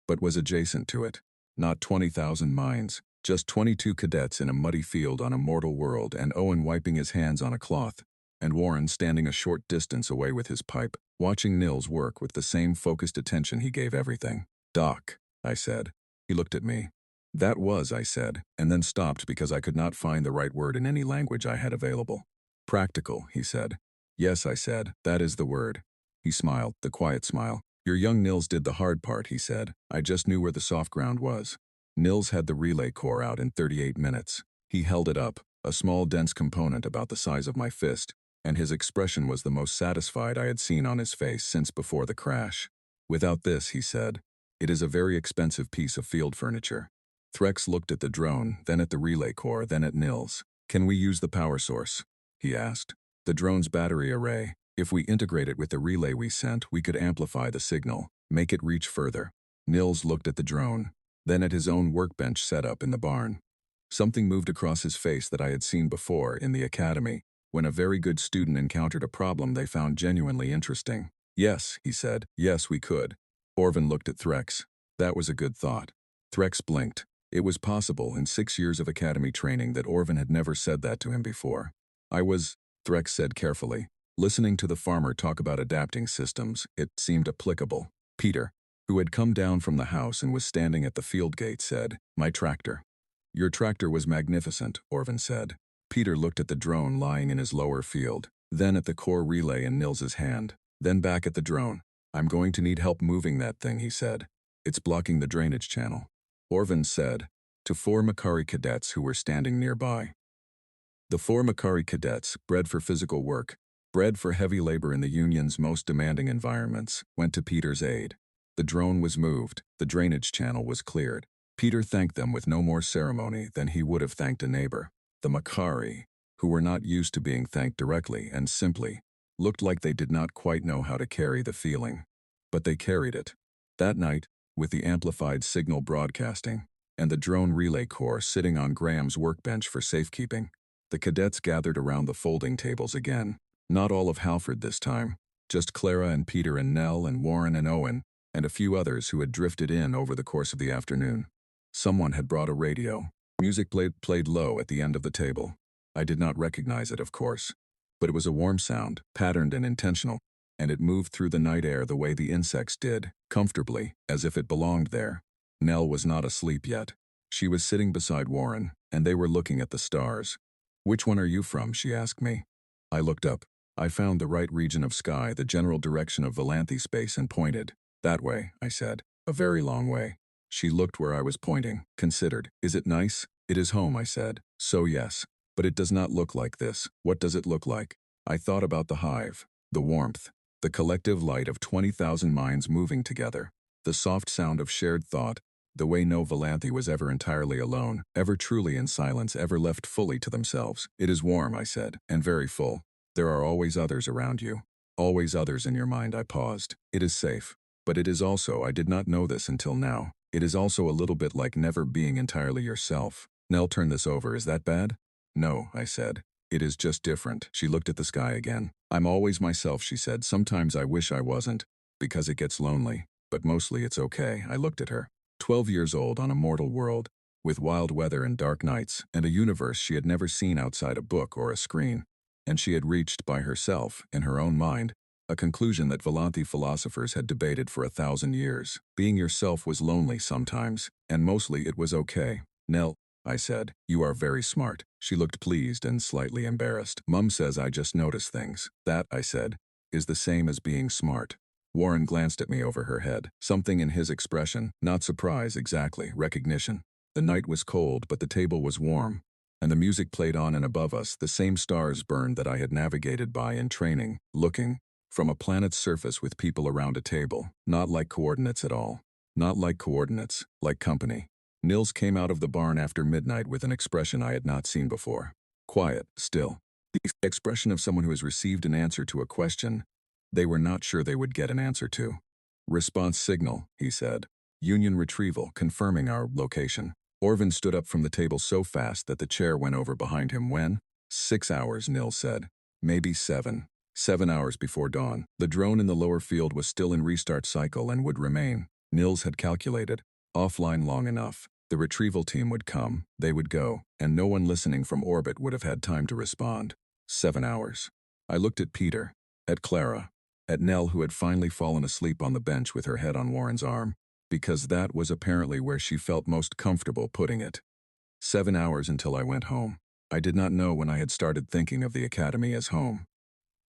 Speaker 1: but was adjacent to it. Not 20,000 minds, just 22 cadets in a muddy field on a mortal world, and Owen wiping his hands on a cloth, and Warren standing a short distance away with his pipe, watching Nils work with the same focused attention he gave everything. Doc, I said. He looked at me. That was, I said, and then stopped because I could not find the right word in any language I had available. Practical, he said. Yes, I said, that is the word. He smiled, the quiet smile. Your young Nils did the hard part, he said. I just knew where the soft ground was. Nils had the relay core out in 38 minutes. He held it up, a small dense component about the size of my fist, and his expression was the most satisfied I had seen on his face since before the crash. Without this, he said, it is a very expensive piece of field furniture. Threx looked at the drone, then at the relay core, then at Nils. Can we use the power source? He asked. The drone's battery array. If we integrate it with the relay we sent, we could amplify the signal, make it reach further. Nils looked at the drone, then at his own workbench set up in the barn. Something moved across his face that I had seen before in the academy, when a very good student encountered a problem they found genuinely interesting. Yes, he said, yes, we could. Orvin looked at Threx. That was a good thought. Threx blinked. It was possible in 6 years of academy training that Orvin had never said that to him before. Threx said carefully. Listening to the farmer talk about adapting systems, it seemed applicable. Peter, who had come down from the house and was standing at the field gate, said, My tractor. Your tractor was magnificent, Orvin said. Peter looked at the drone lying in his lower field, then at the core relay in Nils's hand, then back at the drone. I'm going to need help moving that thing, he said. It's blocking the drainage channel. Orvin said, to 4 Makari cadets who were standing nearby. The 4 Makari cadets, bred for physical work, bred for heavy labor in the Union's most demanding environments, went to Peter's aid. The drone was moved, the drainage channel was cleared. Peter thanked them with no more ceremony than he would have thanked a neighbor. The Makari, who were not used to being thanked directly and simply, looked like they did not quite know how to carry the feeling. But they carried it. That night, with the amplified signal broadcasting, and the drone relay core sitting on Graham's workbench for safekeeping, the cadets gathered around the folding tables again. Not all of Halford this time, just Clara and Peter and Nell and Warren and Owen, and a few others who had drifted in over the course of the afternoon. Someone had brought a radio. Music played low at the end of the table. I did not recognize it, of course, but it was a warm sound, patterned and intentional, and it moved through the night air the way the insects did, comfortably, as if it belonged there. Nell was not asleep yet. She was sitting beside Warren, and they were looking at the stars. Which one are you from? She asked me. I looked up. I found the right region of sky, the general direction of Valanthi space, and pointed. That way, I said. A very long way. She looked where I was pointing, considered. Is it nice? It is home, I said. So yes. But it does not look like this. What does it look like? I thought about the hive, the warmth, the collective light of 20,000 minds moving together, the soft sound of shared thought, the way no Valanthi was ever entirely alone, ever truly in silence, ever left fully to themselves. It is warm, I said, and very full. There are always others around you. Always others in your mind, I paused. It is safe. But it is also, I did not know this until now, it is also a little bit like never being entirely yourself. Nell, turn this over, is that bad? No, I said. It is just different. She looked at the sky again. I'm always myself, she said. Sometimes I wish I wasn't, because it gets lonely. But mostly it's okay. I looked at her. 12 years old on a mortal world, with wild weather and dark nights, and a universe she had never seen outside a book or a screen. And she had reached, by herself, in her own mind, a conclusion that Volanthi philosophers had debated for 1,000 years. Being yourself was lonely sometimes, and mostly it was okay. Nell, I said, you are very smart. She looked pleased and slightly embarrassed. Mum says I just notice things. That, I said, is the same as being smart. Warren glanced at me over her head. Something in his expression, not surprise exactly, recognition. The night was cold, but the table was warm, and the music played on, and above us the same stars burned that I had navigated by in training, looking from a planet's surface with people around a table, not like coordinates at all. Not like coordinates, like company. Nils came out of the barn after midnight with an expression I had not seen before. Quiet, still. The expression of someone who has received an answer to a question they were not sure they would get an answer to. Response signal, he said. Union retrieval, confirming our location. Orvin stood up from the table so fast that the chair went over behind him when? 6 hours, Nils said. Maybe 7. 7 hours before dawn. The drone in the lower field was still in restart cycle and would remain. Nils had calculated. Offline long enough. The retrieval team would come, they would go, and no one listening from orbit would have had time to respond. 7 hours. I looked at Peter, at Clara, at Nell, who had finally fallen asleep on the bench with her head on Warren's arm, because that was apparently where she felt most comfortable putting it. 7 hours until I went home. I did not know when I had started thinking of the academy as home.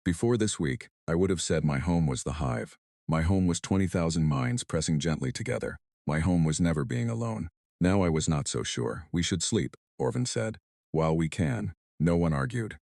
Speaker 1: Before this week, I would have said my home was the hive. My home was 20,000 minds pressing gently together. My home was never being alone. Now I was not so sure. We should sleep, Orvin said. While we can. No one argued.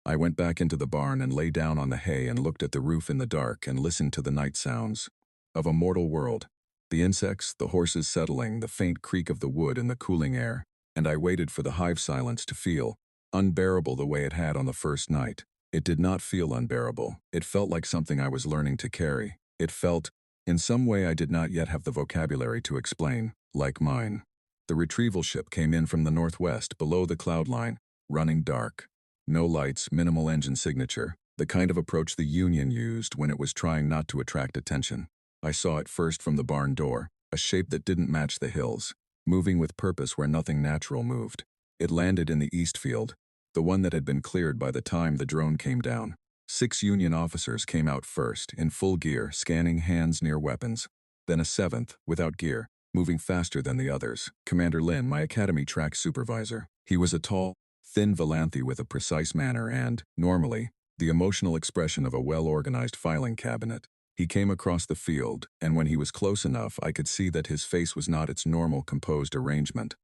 Speaker 1: I went back into the barn and lay down on the hay and looked at the roof in the dark and listened to the night sounds of a mortal world. The insects, the horses settling, the faint creak of the wood in the cooling air, and I waited for the hive silence to feel unbearable the way it had on the first night. It did not feel unbearable. It felt like something I was learning to carry. It felt, in some way I did not yet have the vocabulary to explain, like mine. The retrieval ship came in from the northwest, below the cloud line, running dark. No lights, minimal engine signature, the kind of approach the Union used when it was trying not to attract attention. I saw it first from the barn door, a shape that didn't match the hills, moving with purpose where nothing natural moved. It landed in the east field, the one that had been cleared by the time the drone came down. 6 Union officers came out first, in full gear, scanning hands near weapons. Then a 7th, without gear, moving faster than the others. Commander Lin, my academy track supervisor. He was a tall, thin Volanthi with a precise manner and, normally, the emotional expression of a well-organized filing cabinet. He came across the field, and when he was close enough, I could see that his face was not its normal composed arrangement.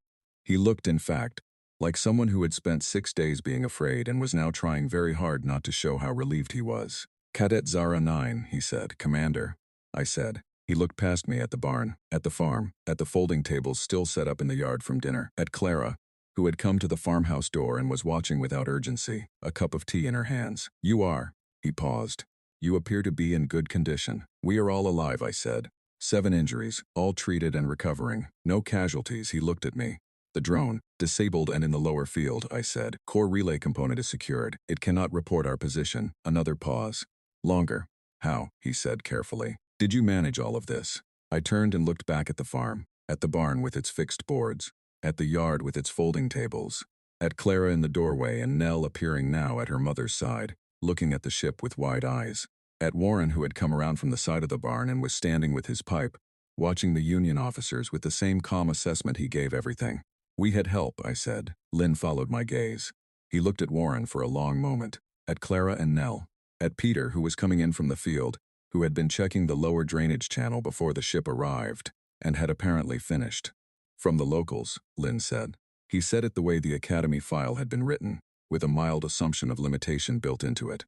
Speaker 1: He looked, in fact, like someone who had spent 6 days being afraid and was now trying very hard not to show how relieved he was. Cadet Zara 9, he said. Commander, I said. He looked past me at the barn, at the farm, at the folding tables still set up in the yard from dinner, at Clara, who had come to the farmhouse door and was watching without urgency, a cup of tea in her hands. You are. He paused. You appear to be in good condition. We are all alive, I said. 7 injuries, all treated and recovering. No casualties. He looked at me. The drone, disabled and in the lower field, I said. Core relay component is secured. It cannot report our position. Another pause. Longer. How? He said carefully. Did you manage all of this? I turned and looked back at the farm, at the barn with its fixed boards, at the yard with its folding tables, at Clara in the doorway and Nell appearing now at her mother's side, looking at the ship with wide eyes, at Warren who had come around from the side of the barn and was standing with his pipe, watching the Union officers with the same calm assessment he gave everything. We had help, I said. Lynn followed my gaze. He looked at Warren for a long moment, at Clara and Nell, at Peter who was coming in from the field, who had been checking the lower drainage channel before the ship arrived, and had apparently finished. From the locals, Lynn said. He said it the way the Academy file had been written, with a mild assumption of limitation built into it.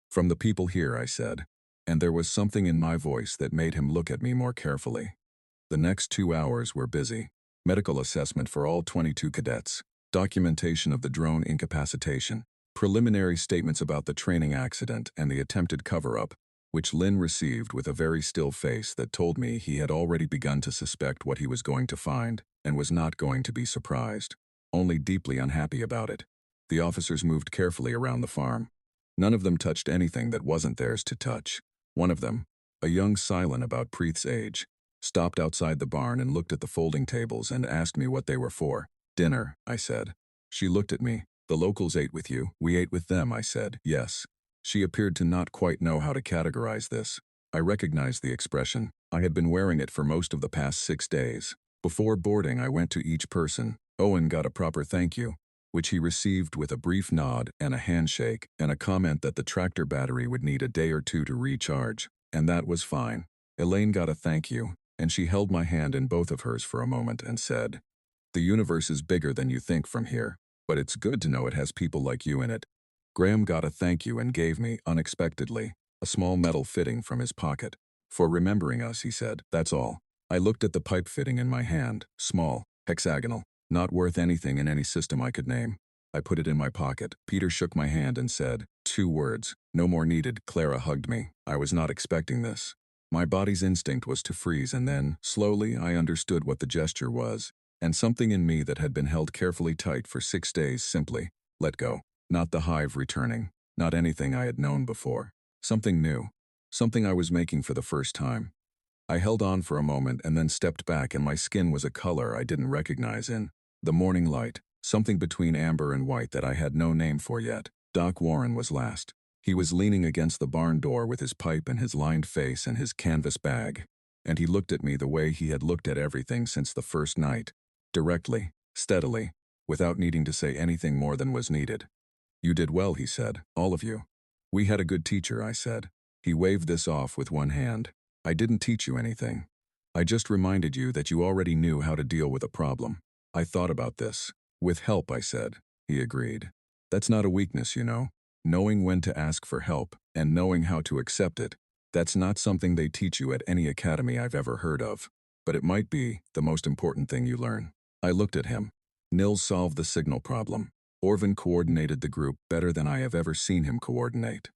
Speaker 1: From the people here, I said, and there was something in my voice that made him look at me more carefully. The next 2 hours were busy. Medical assessment for all 22 cadets, documentation of the drone incapacitation, preliminary statements about the training accident and the attempted cover-up, which Lynn received with a very still face that told me he had already begun to suspect what he was going to find and was not going to be surprised. only deeply unhappy about it. The officers moved carefully around the farm. None of them touched anything that wasn't theirs to touch. One of them, a young Silent about Preeth's age, stopped outside the barn and looked at the folding tables and asked me what they were for. Dinner, I said. She looked at me. The locals ate with you. We ate with them, I said. Yes. She appeared to not quite know how to categorize this. I recognized the expression. I had been wearing it for most of the past 6 days. Before boarding, I went to each person. Owen got a proper thank you, which he received with a brief nod and a handshake and a comment that the tractor battery would need a day or two to recharge, and that was fine. Elaine got a thank you, and she held my hand in both of hers for a moment and said, "The universe is bigger than you think from here, but it's good to know it has people like you in it." Graham got a thank you and gave me, unexpectedly, a small metal fitting from his pocket. "For remembering us," he said. "That's all." I looked at the pipe fitting in my hand, small, hexagonal, not worth anything in any system I could name. I put it in my pocket. Peter shook my hand and said, 2 words. No more needed. Clara hugged me. I was not expecting this. My body's instinct was to freeze, and then, slowly, I understood what the gesture was, and something in me that had been held carefully tight for 6 days simply let go. Not the hive returning, not anything I had known before. Something new. Something I was making for the first time. I held on for a moment and then stepped back, and my skin was a color I didn't recognize in the morning light, something between amber and white that I had no name for yet. Doc Warren was last. He was leaning against the barn door with his pipe and his lined face and his canvas bag, and he looked at me the way he had looked at everything since the first night, directly, steadily, without needing to say anything more than was needed. "You did well," he said, "all of you." "We had a good teacher," I said. He waved this off with one hand. "I didn't teach you anything. I just reminded you that you already knew how to deal with a problem." I thought about this. "With help," I said. He agreed. "That's not a weakness, you know. Knowing when to ask for help and knowing how to accept it. That's not something they teach you at any academy I've ever heard of. But it might be the most important thing you learn." I looked at him. Nils solved the signal problem. Orvin coordinated the group better than I have ever seen him coordinate.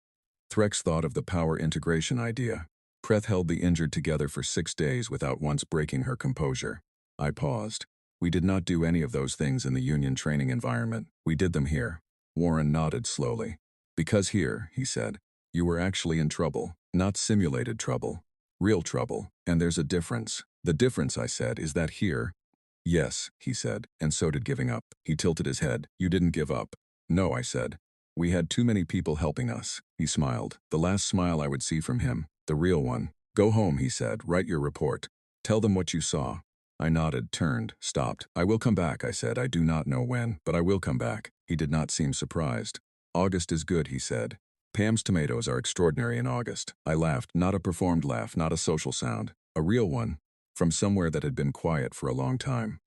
Speaker 1: Threx thought of the power integration idea. Preth held the injured together for 6 days without once breaking her composure. I paused. "We did not do any of those things in the Union training environment. We did them here." Warren nodded slowly. "Because here," he said, "you were actually in trouble, not simulated trouble. Real trouble, and there's a difference." "The difference," I said, "is that here—" "Yes," he said, "and so did giving up." He tilted his head. "You didn't give up." "No," I said. "We had too many people helping us." He smiled. The last smile I would see from him. The real one. "Go home," he said. "Write your report. Tell them what you saw." I nodded, turned, stopped. "I will come back," I said. "I do not know when, but I will come back." He did not seem surprised. "August is good," he said. "Pam's tomatoes are extraordinary in August." I laughed, not a performed laugh, not a social sound. A real one, from somewhere that had been quiet for a long time.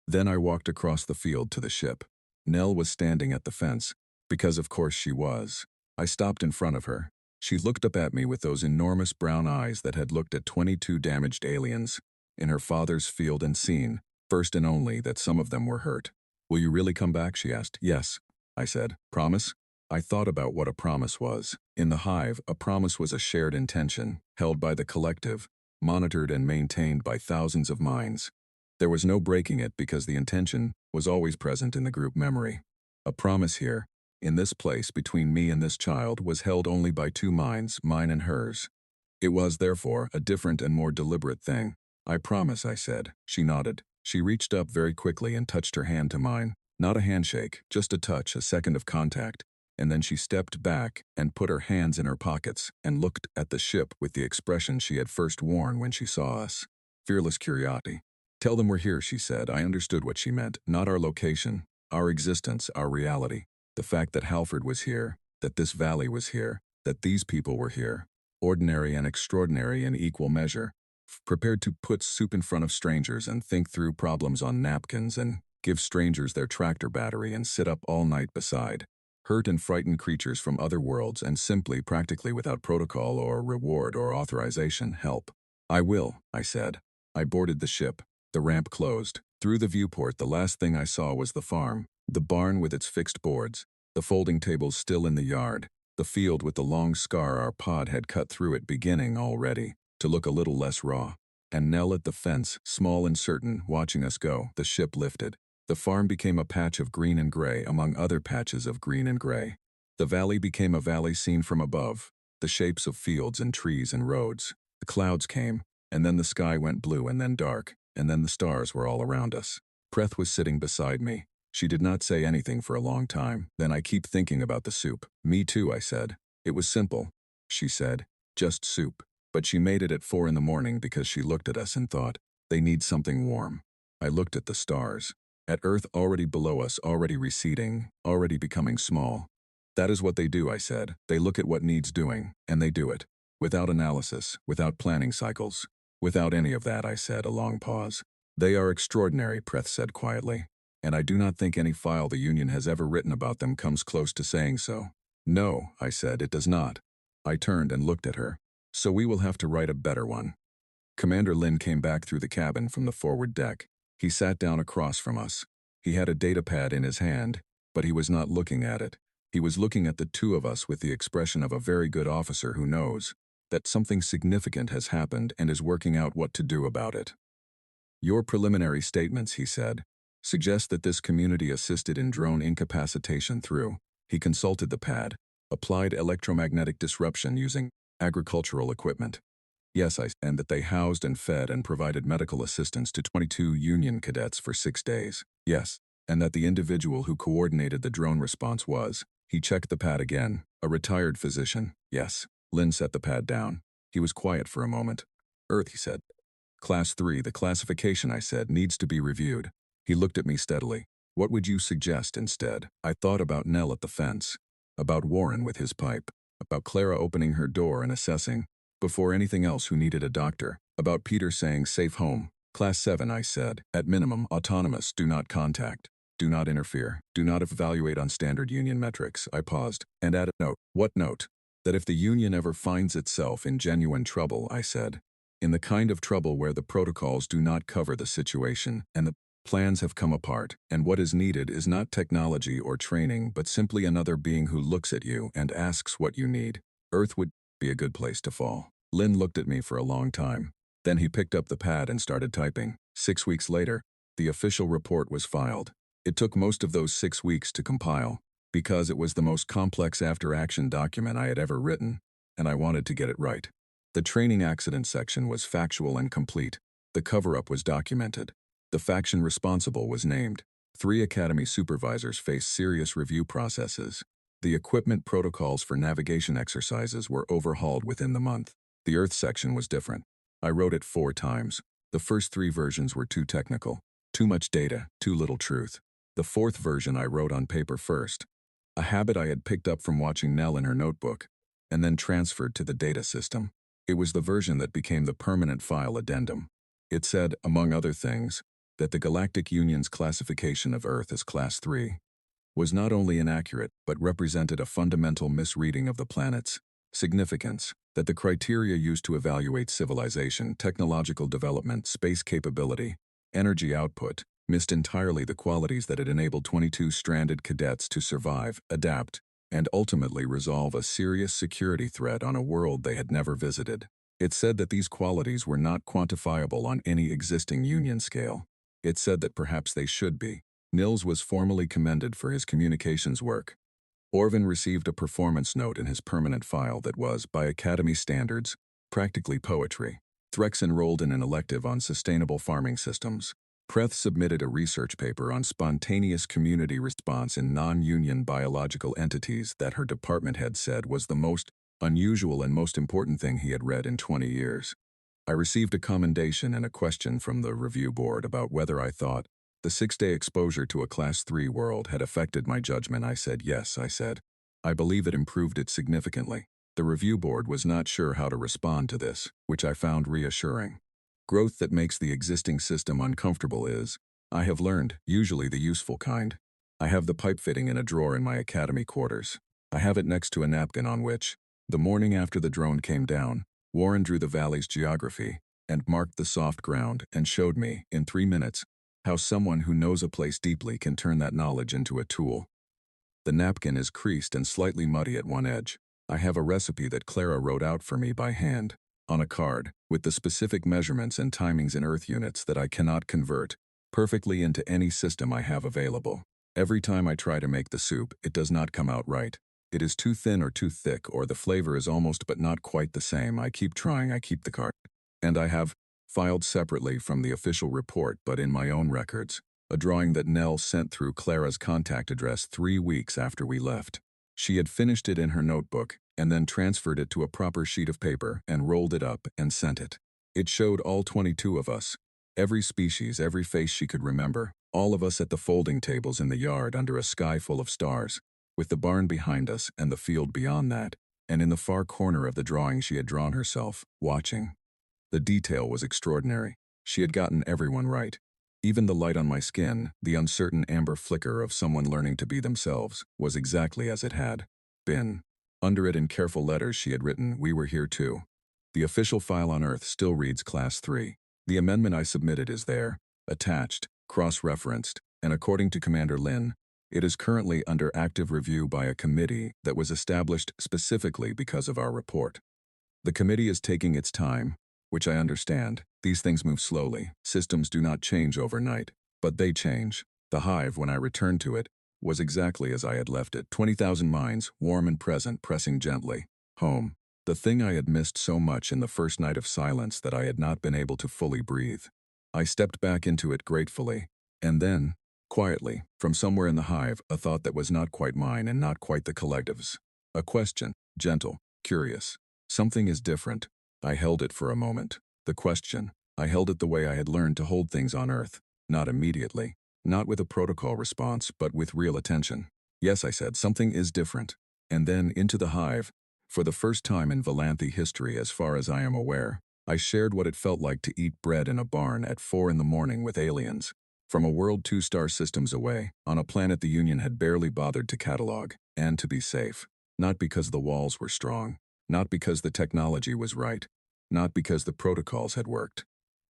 Speaker 1: Then I walked across the field to the ship. Nell was standing at the fence, because of course she was. I stopped in front of her. She looked up at me with those enormous brown eyes that had looked at 22 damaged aliens in her father's field and seen, first and only, that some of them were hurt. "Will you really come back?" she asked. "Yes," I said. "Promise?" I thought about what a promise was. In the hive, a promise was a shared intention, held by the collective, monitored and maintained by thousands of minds. There was no breaking it because the intention was always present in the group memory. A promise here, in this place between me and this child, was held only by 2 minds, mine and hers. It was, therefore, a different and more deliberate thing. "I promise," I said. She nodded. She reached up very quickly and touched her hand to mine. Not a handshake, just a touch, a second of contact. And then she stepped back and put her hands in her pockets and looked at the ship with the expression she had first worn when she saw us. Fearless curiosity. "Tell them we're here," she said. I understood what she meant. Not our location, our existence, our reality. The fact that Halford was here, that this valley was here, that these people were here. Ordinary and extraordinary in equal measure. Prepared to put soup in front of strangers and think through problems on napkins and give strangers their tractor battery and sit up all night beside. Hurt and frightened creatures from other worlds and simply, practically without protocol or reward or authorization, help. "I will," I said. I boarded the ship. The ramp closed. Through the viewport, the last thing I saw was the farm. The barn with its fixed boards. The folding tables still in the yard. The field with the long scar our pod had cut through it beginning already to look a little less raw. And Nell at the fence, small and certain, watching us go. The ship lifted. The farm became a patch of green and gray among other patches of green and gray. The valley became a valley seen from above, the shapes of fields and trees and roads. The clouds came, and then the sky went blue and then dark, and then the stars were all around us. Preth was sitting beside me. She did not say anything for a long time. Then I keep thinking about the soup. Me too, I said. It was simple, she said. Just soup. But she made it at 4 in the morning because she looked at us and thought, they need something warm. I looked at the stars. At Earth already below us, already receding, already becoming small. That is what they do, I said. They look at what needs doing, and they do it. Without analysis, without planning cycles. Without any of that, I said, a long pause. They are extraordinary, Preth said quietly. And I do not think any file the Union has ever written about them comes close to saying so. No, I said, it does not. I turned and looked at her. So we will have to write a better one. Commander Lin came back through the cabin from the forward deck. He sat down across from us. He had a datapad in his hand, but he was not looking at it. He was looking at the two of us with the expression of a very good officer who knows that something significant has happened and is working out what to do about it. Your preliminary statements, he said, suggest that this community assisted in drone incapacitation through, he consulted the pad, applied electromagnetic disruption using agricultural equipment. Yes, and that they housed and fed and provided medical assistance to 22 Union cadets for 6 days. Yes, and that the individual who coordinated the drone response was, he checked the pad again, a retired physician. Yes. Lin set the pad down. He was quiet for a moment. Earth, he said. Class 3, the classification, I said, needs to be reviewed. He looked at me steadily. What would you suggest instead? I thought about Nell at the fence, about Warren with his pipe, about Clara opening her door and assessing, before anything else who needed a doctor, about Peter saying safe home. Class 7, I said, at minimum, autonomous, do not contact, do not interfere, do not evaluate on standard Union metrics. I paused and added note. What note? That if the Union ever finds itself in genuine trouble, I said, in the kind of trouble where the protocols do not cover the situation and the plans have come apart, and what is needed is not technology or training but simply another being who looks at you and asks what you need, Earth would be a good place to fall. Lin looked at me for a long time. Then he picked up the pad and started typing. 6 weeks later, the official report was filed. It took most of those 6 weeks to compile, because it was the most complex after-action document I had ever written, and I wanted to get it right. The training accident section was factual and complete. The cover-up was documented. The faction responsible was named. 3 academy supervisors faced serious review processes. The equipment protocols for navigation exercises were overhauled within the month. The Earth section was different. I wrote it 4 times. The first 3 versions were too technical. Too much data, too little truth. The 4th version I wrote on paper first. A habit I had picked up from watching Nell in her notebook, and then transferred to the data system. It was the version that became the permanent file addendum. It said, among other things, that the Galactic Union's classification of Earth as Class 3 was not only inaccurate but represented a fundamental misreading of the planet's significance, that the criteria used to evaluate civilization, technological development, space capability, energy output, missed entirely the qualities that had enabled 22 stranded cadets to survive, adapt, and ultimately resolve a serious security threat on a world they had never visited. It said that these qualities were not quantifiable on any existing Union scale. It said that perhaps they should be. Nils was formally commended for his communications work. Orvin received a performance note in his permanent file that was, by Academy standards, practically poetry. Threx enrolled in an elective on sustainable farming systems. Preth submitted a research paper on spontaneous community response in non-union biological entities that her department head said was the most unusual and most important thing he had read in 20 years. I received a commendation and a question from the review board about whether I thought the 6-day exposure to a Class 3 world had affected my judgment. I said yes, I said. I believe it improved it significantly. The review board was not sure how to respond to this, which I found reassuring. Growth that makes the existing system uncomfortable is, I have learned, usually the useful kind. I have the pipe fitting in a drawer in my academy quarters. I have it next to a napkin on which, the morning after the drone came down, Warren drew the valley's geography and marked the soft ground and showed me, in 3 minutes, how someone who knows a place deeply can turn that knowledge into a tool. The napkin is creased and slightly muddy at one edge. I have a recipe that Clara wrote out for me by hand, on a card, with the specific measurements and timings in Earth units that I cannot convert, perfectly into any system I have available. Every time I try to make the soup, it does not come out right. It is too thin or too thick, or the flavor is almost but not quite the same. I keep trying, I keep the cart. And I have filed separately from the official report but in my own records, a drawing that Nell sent through Clara's contact address 3 weeks after we left. She had finished it in her notebook and then transferred it to a proper sheet of paper and rolled it up and sent it. It showed all 22 of us, every species, every face she could remember, all of us at the folding tables in the yard under a sky full of stars, with the barn behind us and the field beyond that, and in the far corner of the drawing she had drawn herself, watching. The detail was extraordinary. She had gotten everyone right. Even the light on my skin, the uncertain amber flicker of someone learning to be themselves, was exactly as it had been. Under it in careful letters she had written, "We were here too." The official file on Earth still reads Class 3. The amendment I submitted is there, attached, cross-referenced, and according to Commander Lin, it is currently under active review by a committee that was established specifically because of our report. The committee is taking its time, which I understand. These things move slowly. Systems do not change overnight, but they change. The hive, when I returned to it, was exactly as I had left it. 20,000 minds, warm and present, pressing gently. Home. The thing I had missed so much in the first night of silence that I had not been able to fully breathe. I stepped back into it gratefully, and then, quietly, from somewhere in the hive, a thought that was not quite mine and not quite the collective's. A question, gentle, curious. Something is different. I held it for a moment. The question. I held it the way I had learned to hold things on Earth. Not immediately. Not with a protocol response, but with real attention. Yes, I said, something is different. And then, into the hive, for the first time in Valanthe history as far as I am aware, I shared what it felt like to eat bread in a barn at 4 in the morning with aliens. From a world 2-star systems away, on a planet the Union had barely bothered to catalog, and to be safe. Not because the walls were strong. Not because the technology was right. Not because the protocols had worked.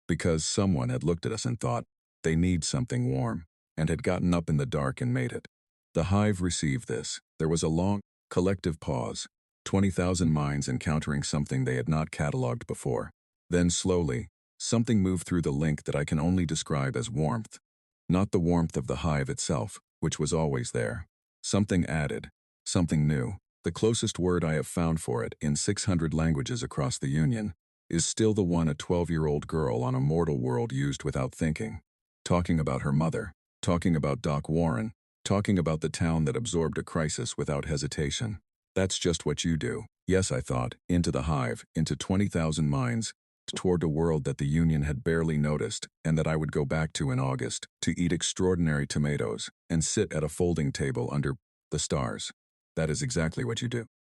Speaker 1: Because someone had looked at us and thought, they need something warm, and had gotten up in the dark and made it. The hive received this. There was a long, collective pause. 20,000 minds encountering something they had not cataloged before. Then slowly, something moved through the link that I can only describe as warmth. Not the warmth of the hive itself, which was always there. Something added. Something new. The closest word I have found for it, in 600 languages across the Union, is still the one a 12-year-old girl on a mortal world used without thinking. Talking about her mother. Talking about Doc Warren. Talking about the town that absorbed a crisis without hesitation. That's just what you do. Yes, I thought, into the hive, into 20,000 minds, toward a world that the Union had barely noticed and that I would go back to in August, to eat extraordinary tomatoes and sit at a folding table under the stars. That is exactly what you do.